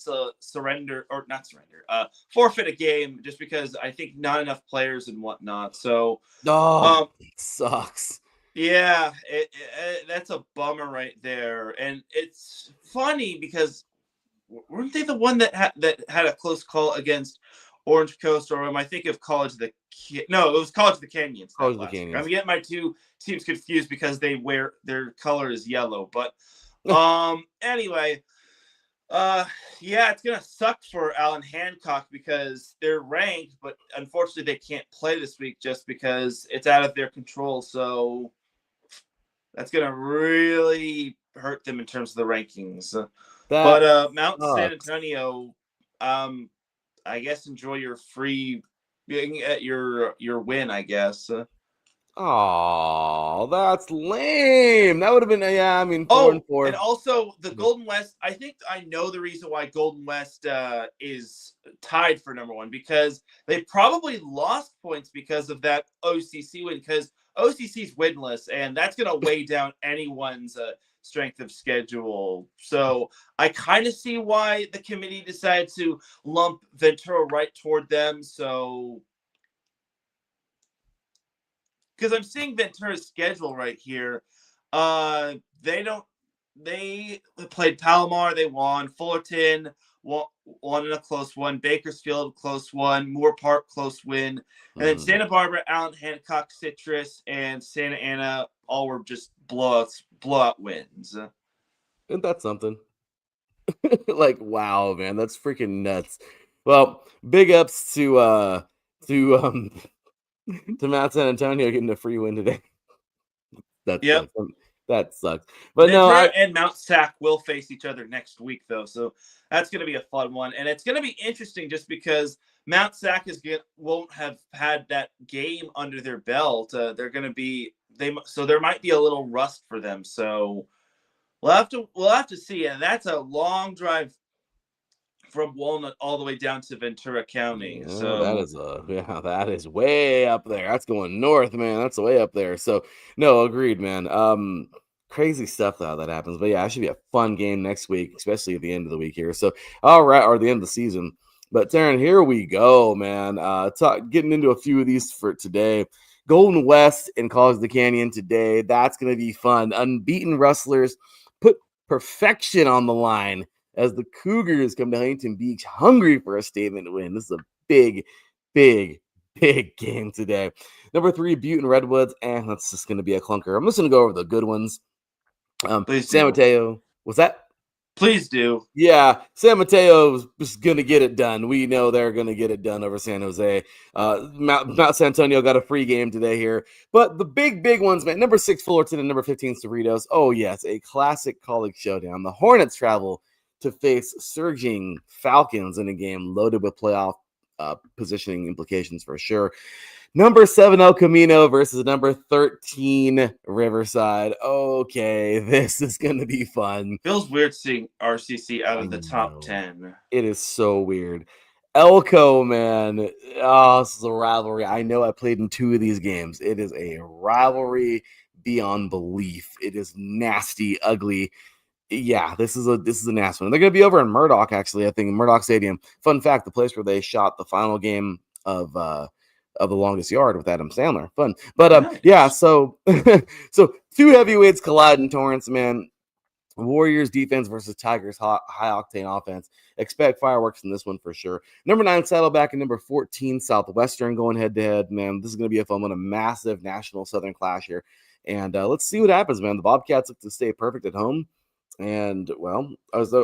B: forfeit a game, just because I think not enough players and whatnot. So,
A: it sucks.
B: Yeah, that's a bummer right there. And it's funny because weren't they the one that had a close call against Orange Coast, or am I thinking of College of the No, it was College of the Canyons.
A: College of the Canyons.
B: I'm getting my two teams confused because their color is yellow. But anyway, yeah, it's gonna suck for Allen Hancock because they're ranked, but unfortunately they can't play this week just because it's out of their control. So that's gonna really hurt them in terms of the rankings. But Mount San Antonio, I guess enjoy your free getting at your win, I guess.
A: Oh, that's lame. That would have been, yeah, I mean, 4 and
B: Oh,
A: 4.
B: and also the Golden West. I think I know the reason why Golden West is tied for number one, because they probably lost points because of that OCC win. Because OCC's winless, and that's going to weigh down anyone's strength of schedule. So I kind of see why the committee decided to lump Ventura right toward them. So because I'm seeing Ventura's schedule right here. They don't. They played Palomar. They won. Fullerton won in a close one. Bakersfield close one. Moore Park close win. And then Santa Barbara, Allen, Hancock, Citrus, and Santa Ana all were just blowout wins.
A: Isn't that something? Like, wow, man, that's freaking nuts. Well, big ups to to Mount San Antonio getting a free win today. That
B: Yep.
A: sucks. That sucks. But
B: Ventura
A: no,
B: and Mount Sac will face each other next week, though, so that's going to be a fun one, and it's going to be interesting just because Mount Sac won't have had that game under their belt. They're going to be so there might be a little rust for them. So we'll have to see, and that's a long drive from Walnut all the way down to Ventura County.
A: yeah,
B: So
A: that is way up there. That's going north, man. That's way up there. So no, agreed, man. Crazy stuff though that happens. But yeah, it should be a fun game next week, especially at the end of the week here. So all right, or the end of the season. But Teran, here we go, man. Getting into a few of these for today. Golden West and College of the Canyon today. That's gonna be fun. Unbeaten Rustlers put perfection on the line as the Cougars come to Huntington Beach hungry for a statement win. This is a big, big, big game today. Number 3, Butte and Redwoods. That's just going to be a clunker. I'm just going to go over the good ones.
B: please
A: San
B: do.
A: Mateo. What's that?
B: Please do.
A: Yeah, San Mateo's just going to get it done. We know they're going to get it done over San Jose. Mount San Antonio got a free game today here. But the big ones, man, number 6, Fullerton, and number 15, Cerritos. Oh, yes, a classic college showdown. The Hornets travel to face surging Falcons in a game loaded with playoff positioning implications for sure. Number 7, El Camino versus number 13, Riverside. Okay, this is going to be fun.
B: Feels weird seeing RCC out
A: I
B: of the top
A: know.
B: 10.
A: It is so weird. Elko, man. Oh, this is a rivalry. I know I played in 2 of these games. It is a rivalry beyond belief. It is nasty, ugly. Yeah, this is a nasty one. They're going to be over in Murdoch, actually. I think in Murdoch Stadium. Fun fact: the place where they shot the final game of The Longest Yard with Adam Sandler. Fun, but
B: Nice.
A: yeah. So, so 2 heavyweights collide in Torrance, man. Warriors defense versus Tigers high octane offense. Expect fireworks in this one for sure. Number 9 Saddleback and number 14 Southwestern going head to head. Man, this is going to be a fun one. A massive national Southern clash here, and let's see what happens, man. The Bobcats look to stay perfect at home. And well,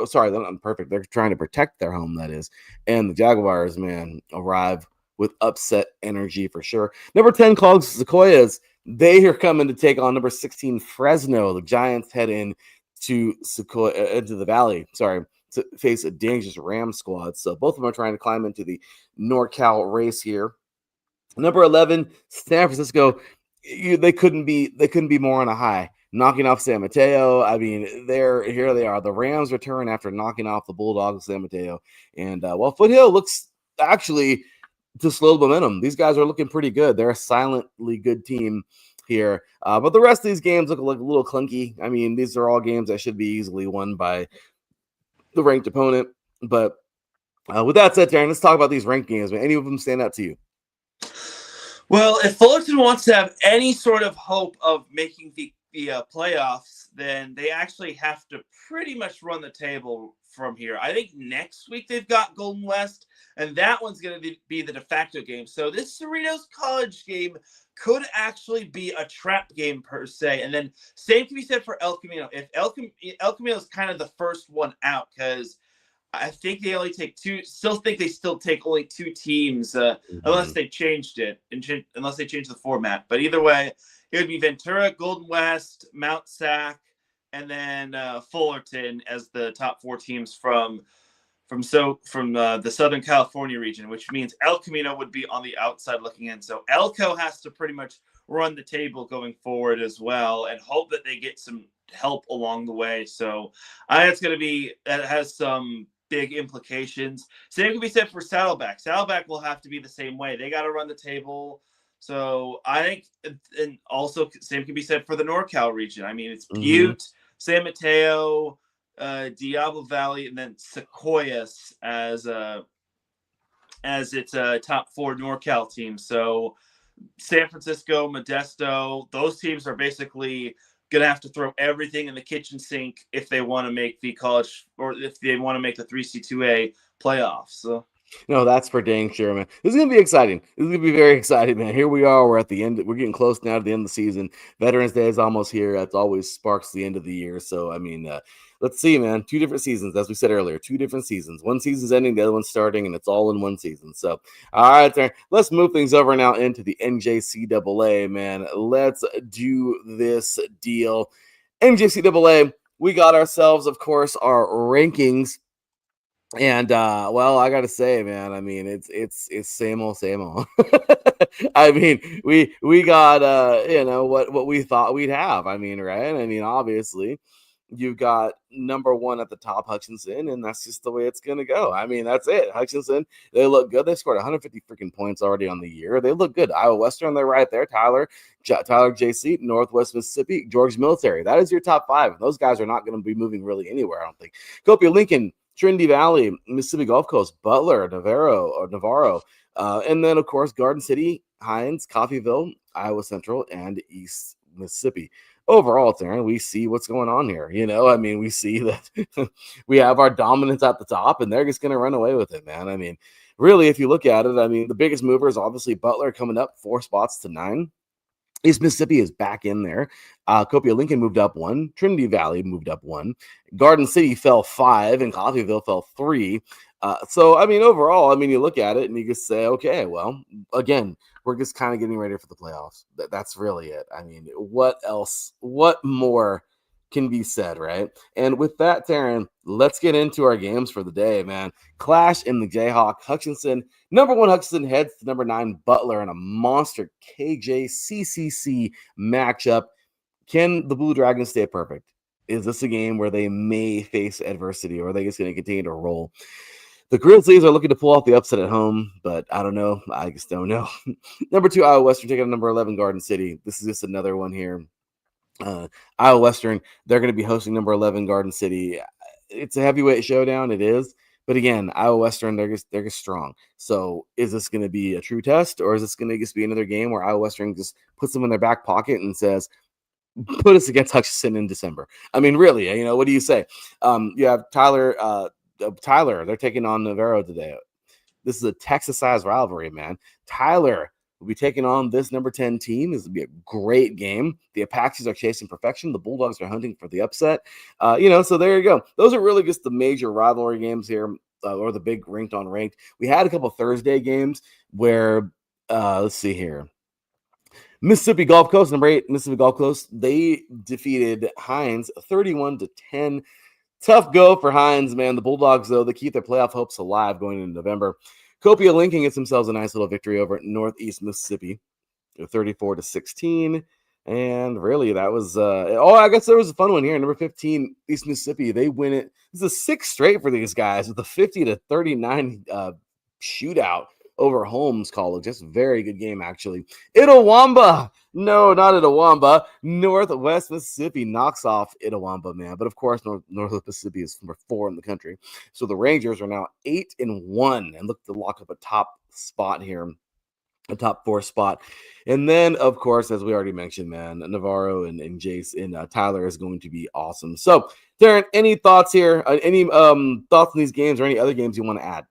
A: sorry, they're not perfect. They're trying to protect their home, that is. And the Jaguars, man, arrive with upset energy for sure. Number 10, Clogs Sequoias. They are coming to take on number 16, Fresno. The Giants head in to Sequoia into the Valley. Sorry, to face a dangerous Ram squad. So both of them are trying to climb into the NorCal race here. Number 11, San Francisco. They couldn't be more on a high. Knocking off San Mateo. I mean, here they are. The Rams return after knocking off the Bulldogs, San Mateo. And well, Foothill looks actually to slow the momentum. These guys are looking pretty good. They're a silently good team here. But the rest of these games look like a little clunky. I mean, these are all games that should be easily won by the ranked opponent. But with that said, Darren, let's talk about these ranked games. Any of them stand out to you?
B: Well, if Fullerton wants to have any sort of hope of making the playoffs, then they actually have to pretty much run the table from here. I think next week they've got Golden West, and that one's going to be the de facto game. So this Cerritos College game could actually be a trap game per se. And then same can be said for El Camino. If El Camino is kind of the first one out, because I think they only take 2. Still think they take only 2 teams, unless they changed it, unless they changed the format. But either way, it would be Ventura, Golden West, Mount Sac, and then Fullerton as the top 4 teams from from the Southern California region, which means El Camino would be on the outside looking in. So Elko has to pretty much run the table going forward as well, and hope that they get some help along the way. So I think it's going to be that has some big implications. Same can be said for Saddleback. Saddleback will have to be the same way. They got to run the table. So I think, and also same can be said for the NorCal region. I mean, it's Butte, San Mateo, Diablo Valley, and then Sequoias as its top 4 NorCal teams. So San Francisco, Modesto, those teams are basically going to have to throw everything in the kitchen sink if they want to make the college, or if they want to make the 3C2A playoffs. So.
A: No, that's for dang sure, man. This is going to be exciting. This is going to be very exciting, man. Here we are. We're at the end. We're getting close now to the end of the season. Veterans Day is almost here. That's always sparks the end of the year. So, I mean, let's see, man. 2 different seasons, as we said earlier. 2 different seasons. One season's ending, the other one's starting, and it's all in one season. So, all right, there. Let's move things over now into the NJCAA, man. Let's do this deal. NJCAA, we got ourselves, of course, our rankings. And well, I gotta say, man, I mean, it's same old. I mean, we got what we thought we'd have. I mean, right? I mean, obviously, you've got number 1 at the top, Hutchinson, and that's just the way it's gonna go. I mean, that's it. Hutchinson, they look good. They scored 150 freaking points already on the year. They look good. Iowa Western, they're right there. Tyler JC, Northwest Mississippi, Georgia Military. That is your top 5. Those guys are not going to be moving really anywhere, I don't think. Copia Lincoln, Trinity Valley, Mississippi Gulf Coast, Butler, Navarro, and then, of course, Garden City, Hines, Coffeyville, Iowa Central, and East Mississippi. Overall, Teran, we see what's going on here. I mean, we see that we have our dominance at the top, and they're just going to run away with it, man. I mean, really, if you look at it, I mean, the biggest mover is obviously Butler coming up 4 spots to 9. East Mississippi is back in there. Copia Lincoln moved up 1. Trinity Valley moved up 1. Garden City fell 5, and Coffeyville fell 3. So, I mean, overall, I mean, you look at it and you just say, okay, well, again, we're just kind of getting ready for the playoffs. That's really it. I mean, what else? What more can be said, right? And with that, Teran, let's get into our games for the day, man. Clash in the Jayhawk. Hutchinson, number 1 Hutchinson heads to number 9 Butler in a monster KJCCC matchup. Can the Blue Dragons stay perfect? Is this a game where they may face adversity, or are they just going to continue to roll? The Grizzlies are looking to pull off the upset at home, but I don't know. I just don't know. Number 2 Iowa Western taking on number 11 Garden City. This is just another one here. Iowa Western, they're going to be hosting number 11 Garden City. It's a heavyweight showdown. It is. But again, Iowa Western, they're just strong. So is this going to be a true test, or is this going to just be another game where Iowa Western just puts them in their back pocket and says, put us against Hutchinson in December? I mean, really, what do you say? You have Tyler, they're taking on Navarro today. This is a Texas-sized rivalry, man. Tyler will be taking on this number 10 team. This will be a great game. The Apaches are chasing perfection. The Bulldogs are hunting for the upset. So there you go. Those are really just the major rivalry games here, or the big ranked on ranked. We had a couple Thursday games where, let's see here. Mississippi Gulf Coast, number 8, Mississippi Gulf Coast, they defeated Hines 31-10. Tough go for Hines, man. The Bulldogs, though, they keep their playoff hopes alive going into November. Copia Lincoln gets themselves a nice little victory over at Northeast Mississippi, 34-16. And really, that was I guess there was a fun one here. Number 15, East Mississippi. They win it. This is a 6th straight for these guys with a 50-39 shootout over Holmes College. That's a very good game, actually. Itawamba. No, not Itawamba. Northwest Mississippi knocks off Itawamba, man. But of course, Northwest Mississippi is number 4 in the country. So the Rangers are now 8-1 and look to lock up a top spot here, a top 4 spot. And then, of course, as we already mentioned, man, Navarro and Jace and Tyler is going to be awesome. So, Teran, any thoughts here? Any thoughts on these games or any other games you want to add?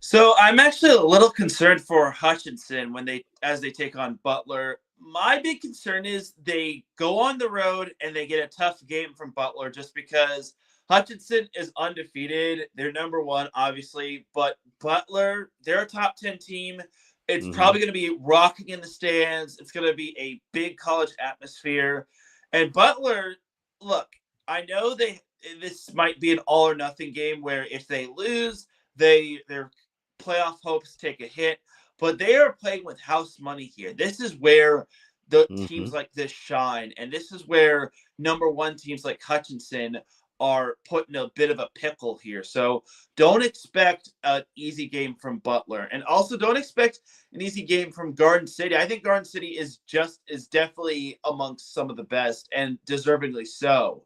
B: So I'm actually a little concerned for Hutchinson as they take on Butler. My big concern is they go on the road and they get a tough game from Butler just because Hutchinson is undefeated. They're number 1, obviously, but Butler, they're a top 10 team. It's probably going to be rocking in the stands. It's going to be a big college atmosphere. And Butler, look, I know this might be an all or nothing game where if they lose, their playoff hopes take a hit. But they are playing with house money here. This is where the
A: Mm-hmm.
B: teams like this shine, and this is where number one teams like Hutchinson are put in a bit of a pickle here. So don't expect an easy game from Butler, and also don't expect an easy game from Garden City. I think Garden City is definitely amongst some of the best, and deservingly so.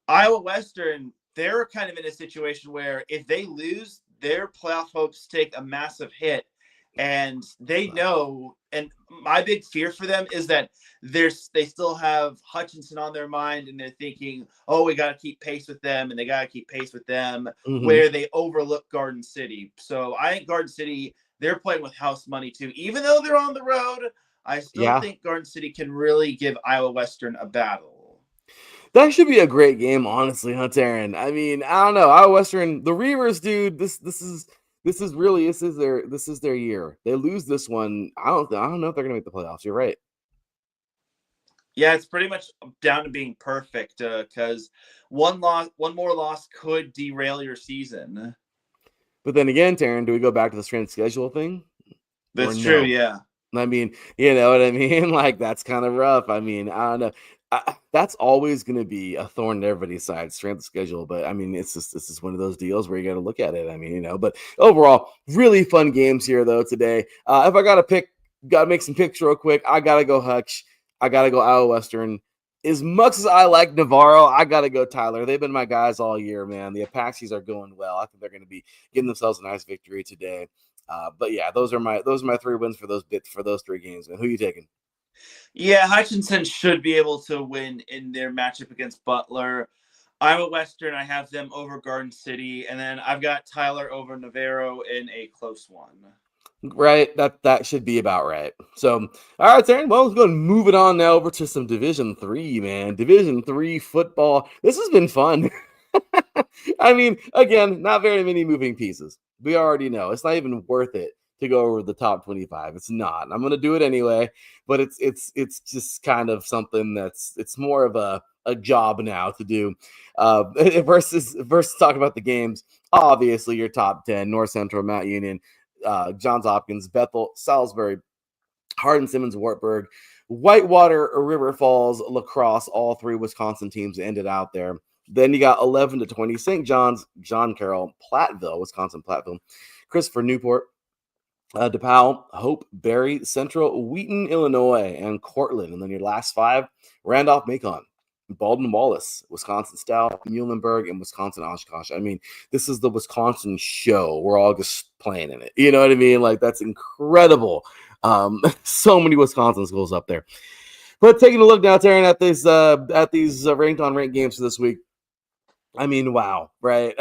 B: Iowa Western, they're kind of in a situation where if they lose, their playoff hopes take a massive hit. And they know, and my big fear for them is that they still have Hutchinson on their mind, and they're thinking, oh, we got to keep pace with them, and they got to keep pace with them,
A: Mm-hmm.
B: where they overlook Garden City. So I think Garden City, they're playing with house money too. Even though they're on the road, I still
A: Yeah.
B: think Garden City can really give Iowa Western a battle.
A: That should be a great game, honestly, huh, Teran? I mean, I don't know. Iowa Western, the Reavers, dude. This is their year. They lose this one. I don't know if they're gonna make the playoffs. You're right.
B: Yeah, it's pretty much down to being perfect because one more loss could derail your season.
A: But then again, Teran, do we go back to the strength schedule thing or
B: That's true.
A: no?
B: Yeah.
A: I mean, you know what I mean? Like, that's kind of rough. I mean, I don't know. That's always going to be a thorn in everybody's side, strength of schedule. But I mean, this is one of those deals where you got to look at it. I mean, but overall, really fun games here, though, today. If I got to make some picks real quick, I got to go Hutch. I got to go Iowa Western. As much as I like Navarro, I got to go Tyler. They've been my guys all year, man. The Apaches are going well. I think they're going to be getting themselves a nice victory today. But yeah, those are my 3 wins for those 3 games. And who are you taking?
B: Yeah, Hutchinson should be able to win in their matchup against Butler. Iowa Western, I have them over Garden City, and then I've got Tyler over Navarro in a close one.
A: Right, that should be about right. So, all right, Taryn. Well, let's go and move it on now over to some Division 3, man. Division 3 football. This has been fun. I mean, again, not very many moving pieces. We already know it's not even worth it to go over the top 25. It's not. I'm going to do it anyway, but it's just kind of something it's more of a job now to do. Versus talk about the games. Obviously, your top 10: North Central, Mount Union, Johns Hopkins, Bethel, Salisbury, Hardin Simmons, Wartburg, Whitewater, River Falls, La Crosse. All 3 Wisconsin teams ended out there. Then you got 11 to 20, St. John's, John Carroll, Platteville, Wisconsin, Platteville, Christopher Newport, DePaul, Hope, Berry, Central, Wheaton, Illinois, and Cortland. And then your last 5, Randolph, Macon, Baldwin Wallace, Wisconsin Stout, Muhlenberg, and Wisconsin Oshkosh. I mean, this is the Wisconsin show. We're all just playing in it. You know what I mean? Like, that's incredible. So many Wisconsin schools up there. But taking a look now, Taryn, at these ranked on ranked games for this week. I mean, wow, right?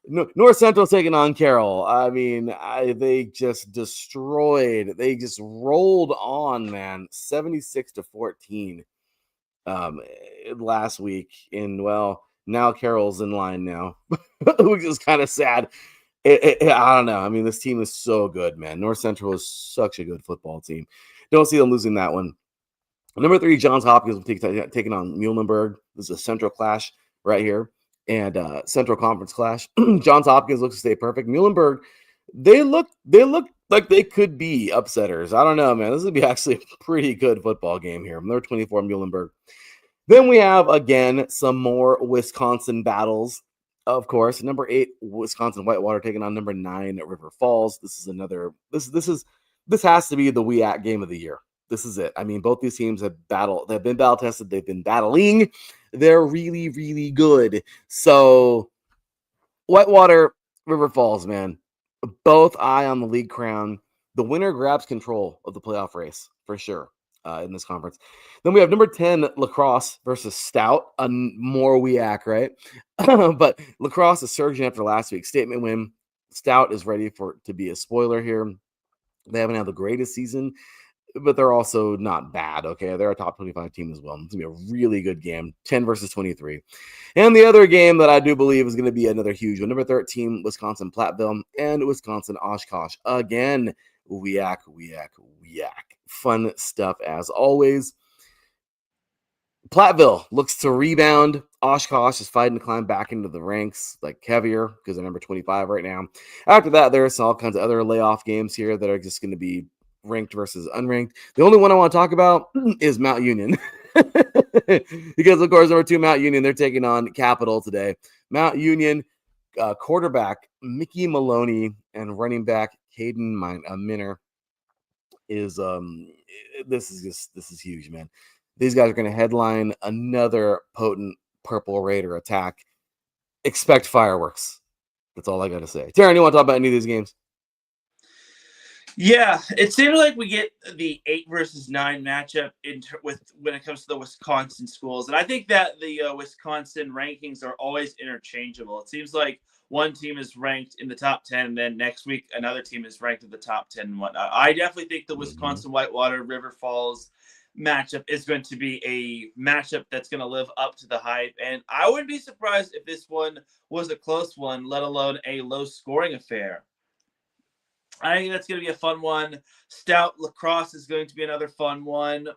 A: North Central taking on Carroll. I mean, they just destroyed. They just rolled on, man, 76-14 last week. And well, now Carroll's in line now, which is kind of sad. I don't know. I mean, this team is so good, man. North Central is such a good football team. Don't see them losing that one. Number 3, Johns Hopkins will taking on Muhlenberg. This is a Central clash right here, and Central Conference clash. Johns Hopkins looks to stay perfect. Muhlenberg, they look like they could be upsetters. I don't know, man. This would be actually a pretty good football game here. Number 24, Muhlenberg. Then we have again some more Wisconsin battles. Of course, number 8, Wisconsin Whitewater taking on number 9 at River Falls. This is another. This has to be the WEAC game of the year. This is it. I mean, both these teams have been battle tested. They've been battling. They're really, really good. So, Whitewater, River Falls, man, both eye on the league crown. The winner grabs control of the playoff race for sure in this conference. Then we have number 10, La Crosse versus Stout. More WEAC, right? But La Crosse is surging after last week's statement win. Stout is ready to be a spoiler here. They haven't had the greatest season, but they're also not bad, okay? They're a top 25 team as well. It's going to be a really good game, 10 versus 23. And the other game that I do believe is going to be another huge one, number 13, Wisconsin Platteville and Wisconsin Oshkosh. Again, WEAC. Fun stuff as always. Platteville looks to rebound. Oshkosh is fighting to climb back into the ranks, like heavier, because they're number 25 right now. After that, there's all kinds of other layoff games here that are just going to be ranked versus unranked. The only one I want to talk about is Mount Union. Because, of course, number 2, Mount Union, they're taking on Capital today. Mount Union, quarterback Mickey Maloney and running back Caden Minner is this is huge, man. These guys are going to headline another potent Purple Raider attack. Expect fireworks. That's all I got to say. Teran, you want to talk about any of these games?
B: Yeah, it seems like we get the 8 versus 9 matchup when it comes to the Wisconsin schools, and I think that the Wisconsin rankings are always interchangeable. It seems like one team is ranked in the top 10, and then next week another team is ranked in the top 10 and whatnot. I definitely think the Wisconsin Whitewater River Falls matchup is going to be a matchup that's going to live up to the hype, and I wouldn't be surprised if this one was a close one, let alone a low-scoring affair. I think that's going to be a fun one. Stout Lacrosse is going to be another fun one.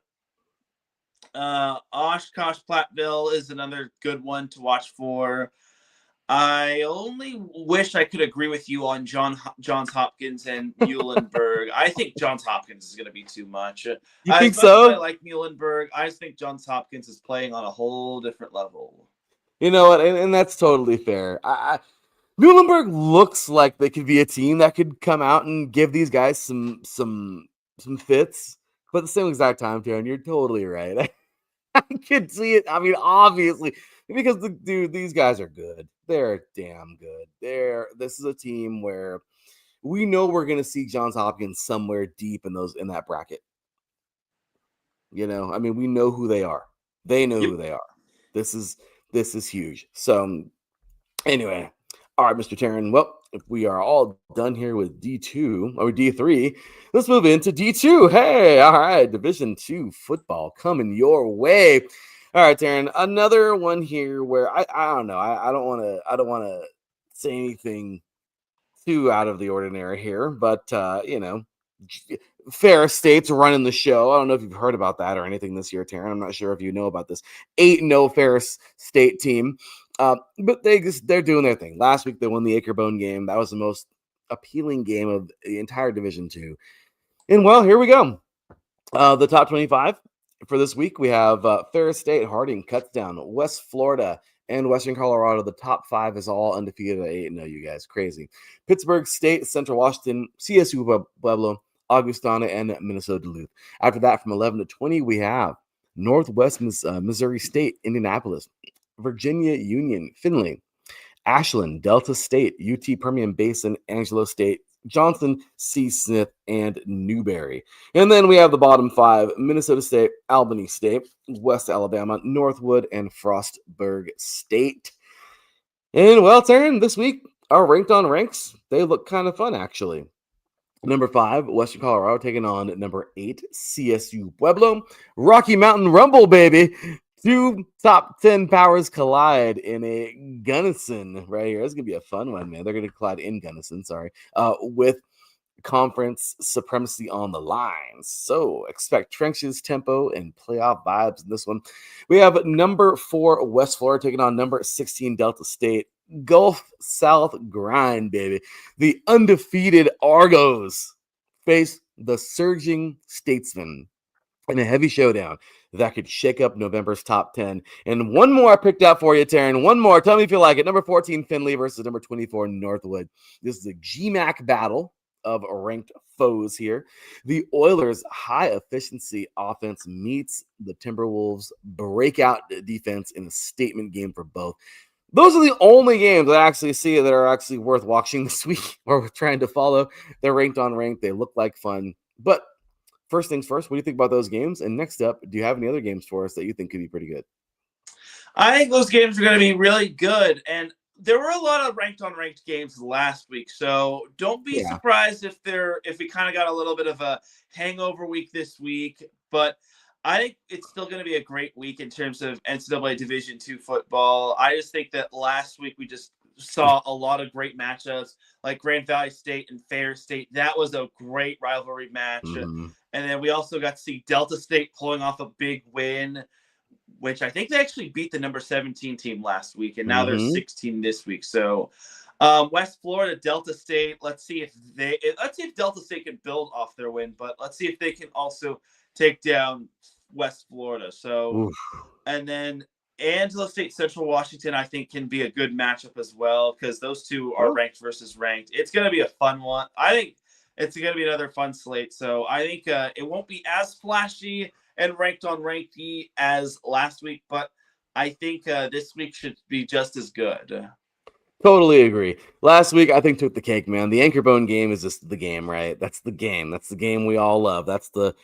B: Oshkosh Platteville is another good one to watch for. I only wish I could agree with you on Johns Hopkins and Muhlenberg. I think Johns Hopkins is going to be too much.
A: You think
B: as much as I
A: so?
B: like Muhlenberg, I just think Johns Hopkins is playing on a whole different level.
A: You know what? And that's totally fair. Muhlenberg looks like they could be a team that could come out and give these guys some fits. But at the same exact time, Darren, you're totally right. I could see it. I mean, obviously, because these guys are good. They're damn good. This is a team where we know we're going to see Johns Hopkins somewhere deep in that bracket. You know, I mean, we know who they are. They know who they are. This is huge. So anyway, all right, Mr. Teran. Well, if we are all done here with D2 or D3, let's move into D2. Hey, all right, Division 2 football coming your way. All right, Teran, another one here where I don't know. I don't want to say anything too out of the ordinary here, but you know, Ferris State's running the show. I don't know if you've heard about that or anything this year, Teran. I'm not sure if you know about this 8-0 Ferris State team. But they're doing their thing. Last week they won the Acrebone game. That was the most appealing game of the entire Division 2. And well, here we go. The top 25 for this week, we have Ferris State, Harding cuts down West Florida and Western Colorado. The top 5 is all undefeated at 8-0, you guys. Crazy. Pittsburgh State, Central Washington, CSU Pueblo, Augustana, and Minnesota Duluth. After that, from 11 to 20, we have Northwest Missouri State, Indianapolis, Virginia Union, Findlay, Ashland, Delta State, UT Permian Basin, Angelo State, Johnson, C. Smith, and Newberry. And then we have the bottom 5, Minnesota State, Albany State, West Alabama, Northwood, and Frostburg State. And well, Teran, this week, our ranked on ranks, they look kind of fun, actually. Number 5, Western Colorado taking on number 8, CSU Pueblo. Rocky Mountain Rumble, baby. 2 top 10 powers collide in a Gunnison right here. It's going to be a fun one, man. They're going to collide in Gunnison, with conference supremacy on the line. So expect trenches, tempo, and playoff vibes in this one. We have number 4, West Florida taking on number 16, Delta State. Gulf South grind, baby. The undefeated Argos face the surging Statesmen in a heavy showdown that could shake up November's top 10. And one more I picked out for you, Teran. One more. Tell me if you like it. Number 14, Findlay versus number 24, Northwood. This is a GMAC battle of ranked foes here. The Oilers' high-efficiency offense meets the Timberwolves' breakout defense in a statement game for both. Those are the only games I actually see that are actually worth watching this week or trying to follow. They're ranked on ranked. They look like fun. But first things first, what do you think about those games? And next up, do you have any other games for us that you think could be pretty good?
B: I think those games are going to be really good. And there were a lot of ranked on ranked games last week. So don't be surprised if we kind of got a little bit of a hangover week this week. But I think it's still going to be a great week in terms of NCAA Division II football. I just think that last week we just saw a lot of great matchups like Grand Valley State and Ferris State. That was a great rivalry match. Mm-hmm. And then we also got to see Delta State pulling off a big win. which I think they actually beat the number 17 team last week, and now they're
A: Mm-hmm.
B: 16 this week. So West Florida, Delta State. Let's see if Delta State can build off their win, but let's see if they can also take down West Florida. So,
A: Oof.
B: and then Angelo State, Central Washington, I think can be a good matchup as well because those two are
A: Sure.
B: ranked versus ranked. It's going to be a fun one. I think it's going to be another fun slate. So I think it won't be as flashy and ranked on ranky as last week, but I think this week should be just as good.
A: Totally agree. Last week, I think took the cake, man. The anchor bone game is just the game, right? That's the game. That's the game we all love. That's the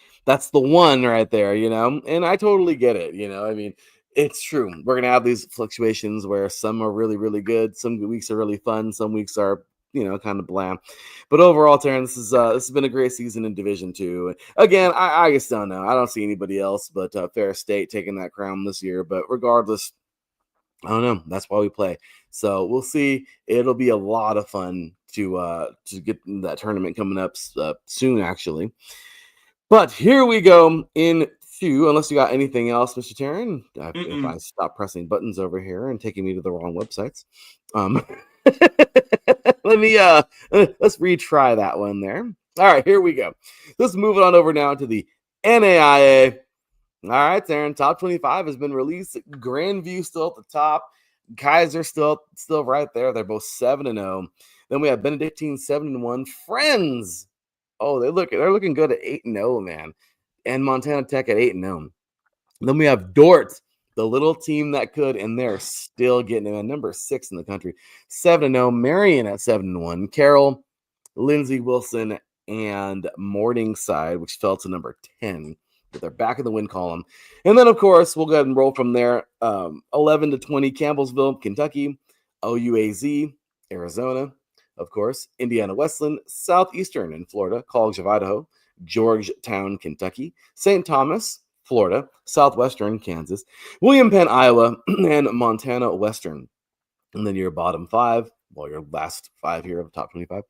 A: one right there, you know. And I totally get it. You know, I mean, it's true. We're gonna have these fluctuations where some are really, really good, some weeks are really fun, some weeks are kind of bland. But overall, Terran, this has been a great season in Division Two. Again, I just don't know. I don't see anybody else but Fair State taking that crown this year. But regardless, I don't know. That's why we play. So we'll see. It'll be a lot of fun to get that tournament coming up soon, actually. But here we go into, unless you got anything else, Mr. Taryn, if I stop pressing buttons over here and taking me to the wrong websites. Let's retry that one there. All right, here we go. Let's move it on over now to the NAIA. All right, Aaron. Top 25 has been released. Grandview still at the top. Kaiser still right there. They're both 7-0. Then we have Benedictine 7-1. Friends. Oh, they're looking good at 8-0, man. And Montana Tech at 8-0. Then we have Dort, the little team that could, and they're still getting in number 6 in the country. 7-0. Marion at 7-1. Carroll, Lindsey Wilson, and Morningside, which fell to number 10. But they're back in the win column. And then, of course, we'll go ahead and roll from there. 11-20, Campbellsville, Kentucky. OUAZ, Arizona. Of course, Indiana Wesleyan, Southeastern in Florida, College of Idaho, Georgetown, Kentucky, St. Thomas, Florida, Southwestern, Kansas, William Penn, Iowa, and Montana Western. And then your bottom 5, your last 5 here of the top 25.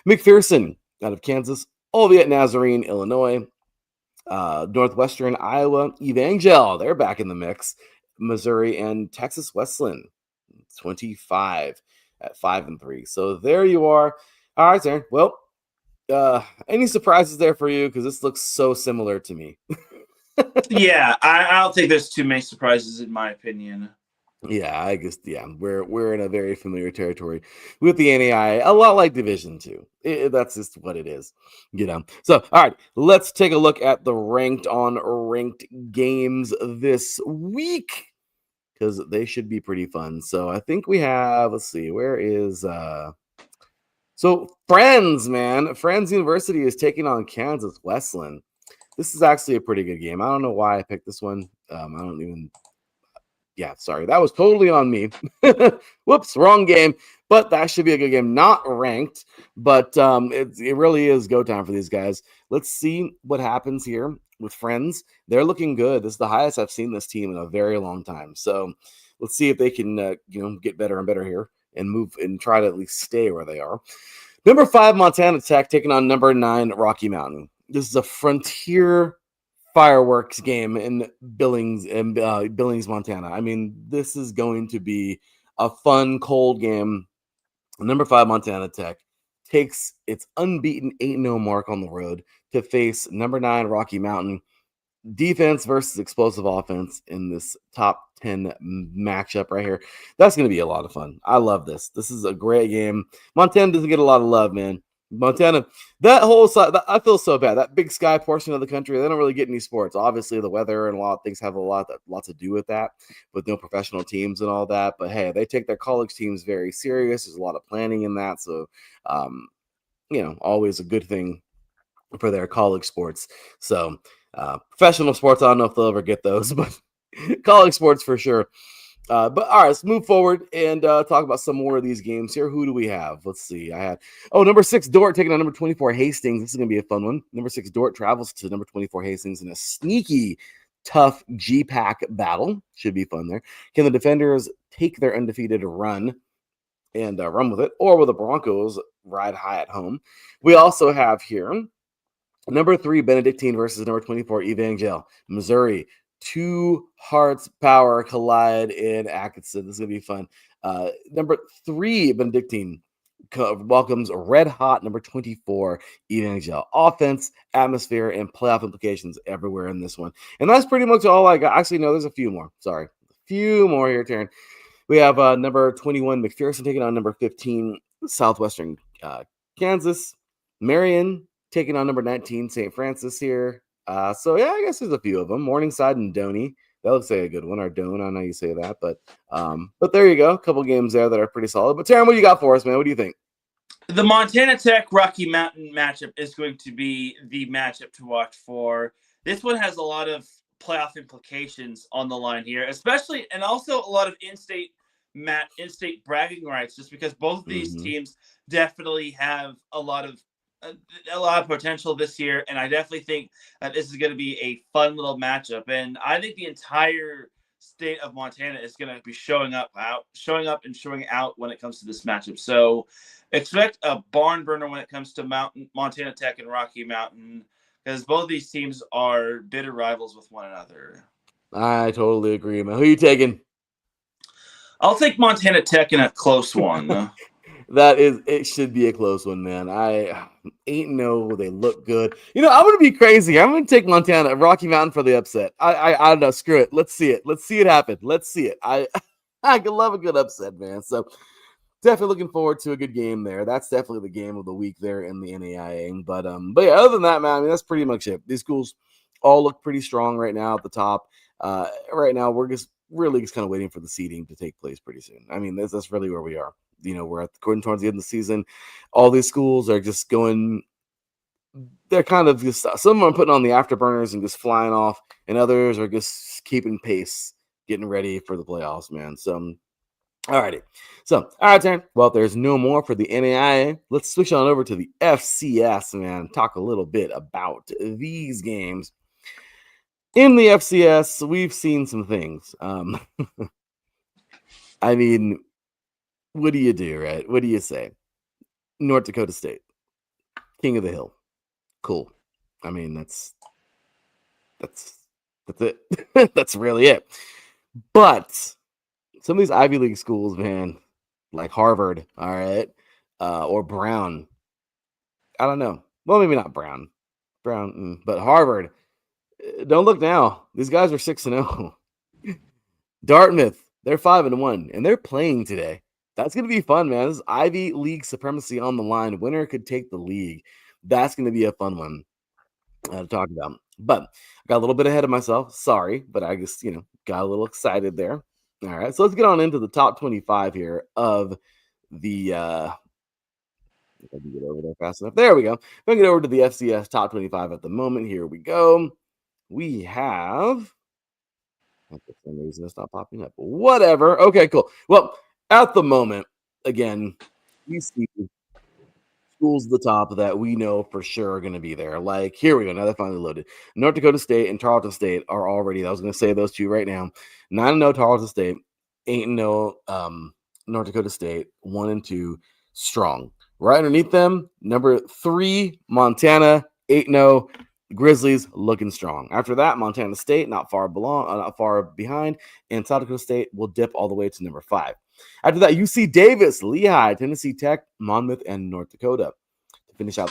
A: McPherson out of Kansas, Olivet Nazarene, Illinois, Northwestern Iowa, Evangel, they're back in the mix. Missouri and Texas Wesleyan, 25 at 5-3. So there you are. All right, Aaron. Well, any surprises there for you? Because this looks so similar to me.
B: Yeah, I don't think there's too many surprises in my opinion.
A: Yeah, I guess we're in a very familiar territory with the NAI, a lot like Division Two. That's just what it is, So, all right, let's take a look at the ranked games this week because they should be pretty fun. So, I think we have. Let's see, where is So Friends, man, Friends University is taking on Kansas Wesleyan. This is actually a pretty good game. I don't know why I picked this one. Sorry, that was totally on me. Whoops, wrong game. But that should be a good game. Not ranked, but it really is go time for these guys. Let's see what happens here with Friends. They're looking good. This is the highest I've seen this team in a very long time. So let's see if they can get better and better here and move and try to at least stay where they are. Number 5, Montana Tech taking on number 9, Rocky Mountain. This is a Frontier fireworks game in Billings, Montana. I mean, this is going to be a fun, cold game. Number 5, Montana Tech takes its unbeaten 8-0 mark on the road to face number 9, Rocky Mountain. Defense versus explosive offense in this top 10 matchup right here. That's going to be a lot of fun. I love this. This is a great game. Montana doesn't get a lot of love, man. Montana, that whole side, I feel so bad. That Big Sky portion of the country, they don't really get any sports. Obviously, the weather and a lot of things have a lot to do with that, with no professional teams and all that. But hey, they take their college teams very serious. There's a lot of planning in that. So, always a good thing for their college sports. So, professional sports, I don't know if they'll ever get those, but college sports for sure. But all right, let's move forward and talk about some more of these games here. Who do we have? Let's see. Number 6, Dort taking on number 24, Hastings. This is going to be a fun one. Number 6, Dort travels to number 24, Hastings in a sneaky, tough G-Pack battle. Should be fun there. Can the defenders take their undefeated run and run with it, or will the Broncos ride high at home? We also have here number 3, Benedictine versus number 24, Evangel. Missouri Two hearts power collide in Atkinson. This is going to be fun. Number 3, Benedictine welcomes red hot number 24, Evangel. Offense, atmosphere, and playoff implications everywhere in this one. And that's pretty much all I got. Actually, no, there's a few more. Sorry. A few more here, Taryn. We have number 21, McPherson, taking on number 15, Southwestern Kansas. Marion taking on number 19, St. Francis here. So, yeah, I guess there's a few of them. Morningside and Doney. That looks like a good one, or Doan. I don't know how you say that. But there you go. A couple games there that are pretty solid. But, Taryn, what do you got for us, man? What do you think?
B: The Montana Tech Rocky Mountain matchup is going to be the matchup to watch for. This one has a lot of playoff implications on the line here, especially, and also a lot of in-state bragging rights, just because both of these teams definitely have a lot of potential this year, and I definitely think that this is going to be a fun little matchup. And I think the entire state of Montana is going to be showing up and showing out when it comes to this matchup. So expect a barn burner when it comes to Montana Tech and Rocky Mountain, because both of these teams are bitter rivals with one another.
A: I totally agree, man. Who are you taking?
B: I'll take Montana Tech in a close one.
A: It should be a close one, man. I 8-0. They look good. I'm gonna be crazy. I'm gonna take Rocky Mountain for the upset. I don't know. Screw it. Let's see it. Let's see it happen. Let's see it. I could love a good upset, man. So definitely looking forward to a good game there. That's definitely the game of the week there in the NAIA. But yeah, other than that, man, I mean, that's pretty much it. These schools all look pretty strong right now at the top. Right now, we're just really just kind of waiting for the seeding to take place pretty soon. I mean, that's really where we are. We're going towards the end of the season. All these schools are just going. They're kind of just, some of them are putting on the afterburners and just flying off, and others are just keeping pace, getting ready for the playoffs, man. So, alrighty. So, all right, Taryn. Well, there's no more for the NAIA. Let's switch on over to the FCS, man. Talk a little bit about these games. In the FCS, we've seen some things. I mean, what do you do, right? What do you say? North Dakota State, King of the Hill. Cool. I mean, that's it. That's really it. But some of these Ivy League schools, man, like Harvard, all right, or Brown. I don't know. Well, maybe not Brown, but Harvard. Don't look now. These guys are 6-0. Dartmouth, they're 5-1, and they're playing today. That's going to be fun, man. This is Ivy League supremacy on the line. Winner could take the league. That's going to be a fun one to talk about. But I got a little bit ahead of myself. Sorry, but I just, got a little excited there. All right, so let's get on into the top 25 here of the if I can get over there fast enough. There we go. If I can get over to the FCS top 25 at the moment, here we go. We have, for some reason it's not popping up. Whatever. Okay, cool. Well, at the moment, again, we see schools at the top that we know for sure are going to be there. Like, here we go. Now they're finally loaded. North Dakota State and Tarleton State are already, I was going to say those two right now. 9-0 Tarleton State, 8-0 North Dakota State, 1-2 strong. Right underneath them, number 3, Montana, 8-0. Grizzlies looking strong. After that, Montana State not far behind, and South Dakota State will dip all the way to number 5. After that, UC Davis, Lehigh, Tennessee Tech, Monmouth, and North Dakota. To finish out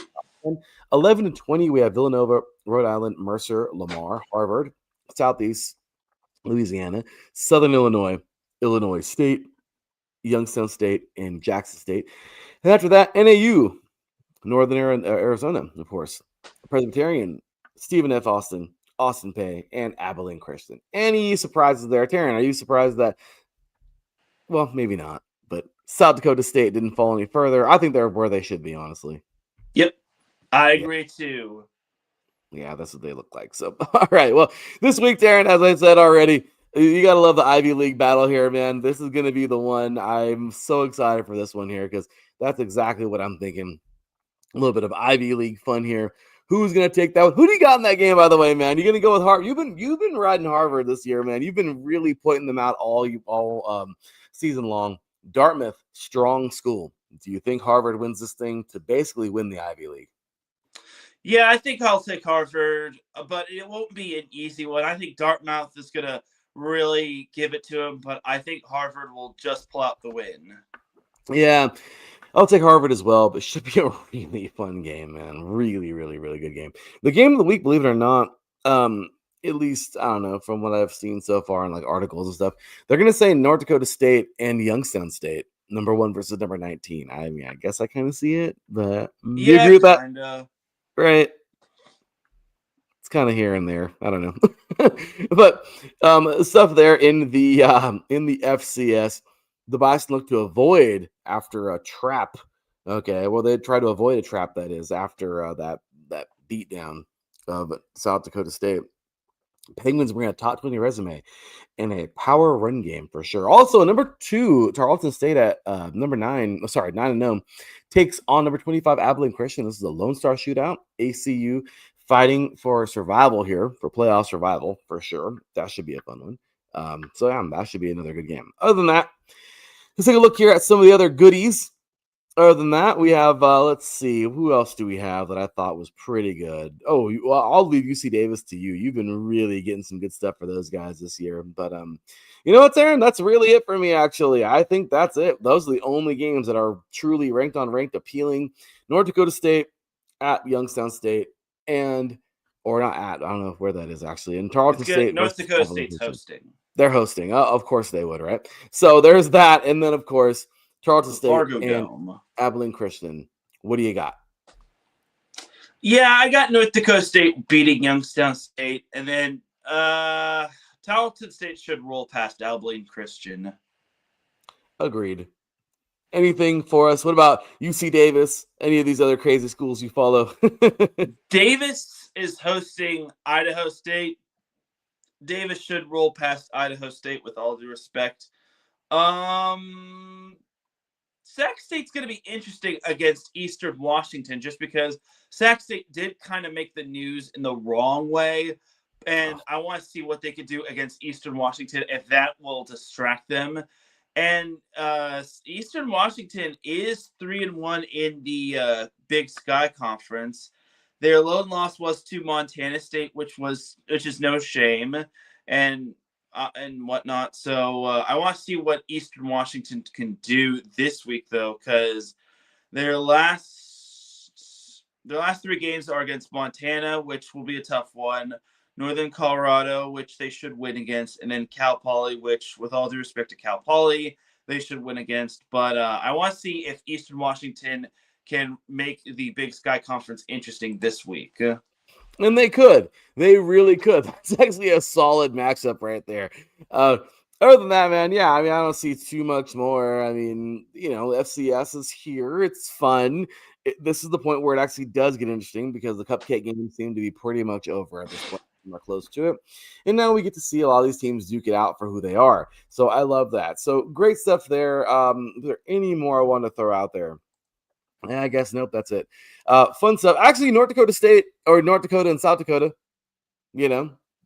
A: 11-20, we have Villanova, Rhode Island, Mercer, Lamar, Harvard, Southeast Louisiana, Southern Illinois, Illinois State, Youngstown State, and Jackson State. And after that, NAU, Northern Arizona, of course, Presbyterian, Stephen F. Austin, Austin Pay, and Abilene Christian. Any surprises there? Taryn, are you surprised that, well, maybe not, but South Dakota State didn't fall any further? I think they're where they should be, honestly.
B: Yep, I agree too.
A: Yeah, that's what they look like. So, all right. Well, this week, Taryn, as I said already, you got to love the Ivy League battle here, man. This is going to be the one. I'm so excited for this one here because that's exactly what I'm thinking. A little bit of Ivy League fun here. Who's going to take that one? Who do you got in that game, by the way, man? You're going to go with Harvard. You've been riding Harvard this year, man. You've been really pointing them out all season long. Dartmouth, strong school. Do you think Harvard wins this thing to basically win the Ivy League?
B: Yeah, I think I'll take Harvard, but it won't be an easy one. I think Dartmouth is going to really give it to him, but I think Harvard will just pull out the win.
A: Yeah, I'll take Harvard as well, but it should be a really fun game, man. Really, really, really good game. The game of the week, believe it or not, um, at least I don't know from what I've seen so far in like articles and stuff, they're gonna say North Dakota State and Youngstown State, number 1 versus number 19. I mean, I guess I kind of see it, but do you
B: Yeah,
A: agree with that?
B: kind of.
A: Right? It's kind of here and there. I don't know, but stuff there in the FCS, the Bison look to avoid after a trap. Okay, well they try to avoid a trap that is after that beatdown of South Dakota State. Penguins bring a top 20 resume and a power run game for sure. Also, number 2, Tarleton State at number 9, sorry, 9-0, takes on number 25, Abilene Christian. This is a Lone Star shootout. ACU fighting for survival here, for playoff survival for sure. That should be a fun one. So, yeah, that should be another good game. Other than that, let's take a look here at some of the other goodies. Other than that, we have, let's see, who else do we have that I thought was pretty good? Oh, well, I'll leave UC Davis to you. You've been really getting some good stuff for those guys this year. But you know what, Aaron? That's really it for me, actually. I think that's it. Those are the only games that are truly ranked on ranked appealing. North Dakota State at Youngstown State or not at, I don't know where that is actually. And
B: It's
A: Tarleton
B: good.
A: State
B: North
A: versus
B: Dakota
A: Abilene
B: State's
A: Christian.
B: hosting.
A: They're hosting. Of course they would, right? So there's that. And then, of course, Tarleton
B: The
A: State
B: Fargo
A: and
B: Dome.
A: Abilene Christian. What do you got?
B: Yeah, I got North Dakota State beating Youngstown State, and then Tarleton State should roll past Abilene Christian.
A: Agreed. Anything for us? What about UC Davis? Any of these other crazy schools you follow?
B: Davis is hosting Idaho State. Davis should roll past Idaho State with all due respect. Sac State's going to be interesting against Eastern Washington just because Sac State did kind of make the news in the wrong way. And I want to see what they could do against Eastern Washington if that will distract them. And Eastern Washington is 3-1 in the Big Sky Conference. Their lone loss was to Montana State, which is no shame, and whatnot. So I want to see what Eastern Washington can do this week, though, because their last 3 games are against Montana, which will be a tough one. Northern Colorado, which they should win against, and then Cal Poly, which, with all due respect to Cal Poly, they should win against. But I want to see if Eastern Washington can make the Big Sky Conference interesting this week.
A: And they could. They really could. That's actually a solid matchup right there. Other than that, man, yeah, I mean, I don't see too much more. I mean, FCS is here. It's fun. This is the point where it actually does get interesting because the cupcake games seem to be pretty much over at this point. We're close to it. And now we get to see a lot of these teams duke it out for who they are. So I love that. So great stuff there. Is there any more I want to throw out there? I guess nope, that's it. Fun stuff. Actually, North Dakota State or North Dakota and South Dakota,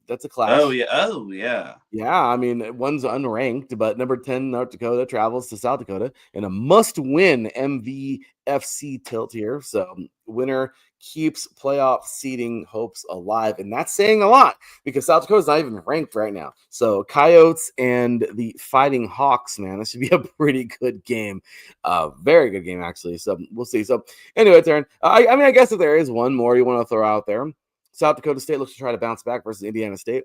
A: that's a clash.
B: Oh yeah.
A: Yeah, I mean, one's unranked, but number 10 North Dakota travels to South Dakota in a must-win MVFC tilt here. So winner keeps playoff seeding hopes alive. And that's saying a lot because South Dakota's not even ranked right now. So Coyotes and the Fighting Hawks, man, this should be a pretty good game. Very good game, actually. So we'll see. So anyway, Teran, I mean, I guess if there is one more you want to throw out there, South Dakota State looks to try to bounce back versus Indiana State.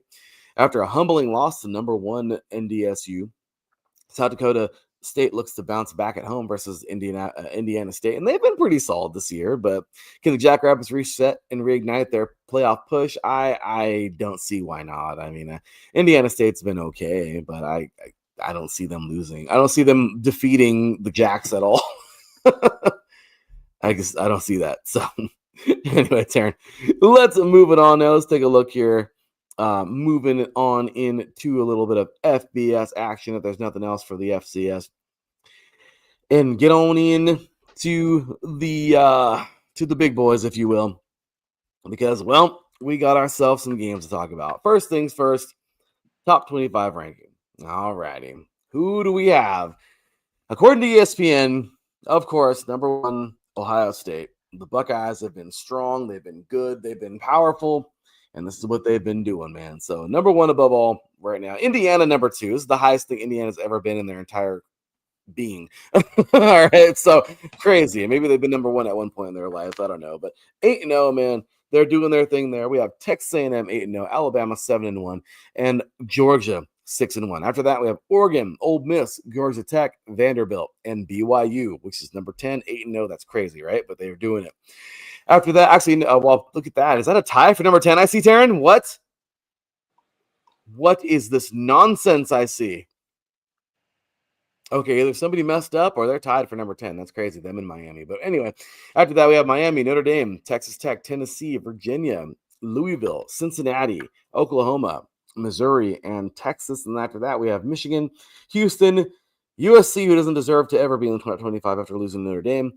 A: After a humbling loss to number 1 NDSU, South Dakota State looks to bounce back at home versus Indiana State. And they've been pretty solid this year, but can the Jackrabbits reset and reignite their playoff push? I don't see why not. I mean, Indiana State's been okay, but I don't see them losing. I don't see them defeating the Jacks at all. I don't see that. So anyway, Teran, let's move it on now. Let's take a look here. Moving on into a little bit of FBS action if there's nothing else for the FCS, and get on in to the big boys, if you will, because we got ourselves some games to talk about. First things first, top 25 ranking. All righty, who do we have? According to ESPN, of course, number 1 Ohio State, The Buckeyes have been strong. They've been good. They've been powerful. And this is what they've been doing, man. So number one above all right now. Indiana, number two. This is the highest thing Indiana's ever been in their entire being. All right. So crazy. Maybe they've been number one at one point in their lives. I don't know. But 8-0, man. They're doing their thing there. We have Texas A&M 8-0, Alabama 7-1, and Georgia 6-1. After that, we have Oregon, Ole Miss, Georgia Tech, Vanderbilt, and BYU, which is number 10, 8-0. That's crazy, right? But they're doing it. After that, actually, well, look at that. Is that a tie for number 10? I see, Teran. What? What is this nonsense I see? Okay, either somebody messed up or they're tied for number 10. That's crazy. Them in Miami. But anyway, after that, we have Miami, Notre Dame, Texas Tech, Tennessee, Virginia, Louisville, Cincinnati, Oklahoma, Missouri, and Texas. And after that, we have Michigan, Houston, USC, who doesn't deserve to ever be in the top 25 after losing Notre Dame,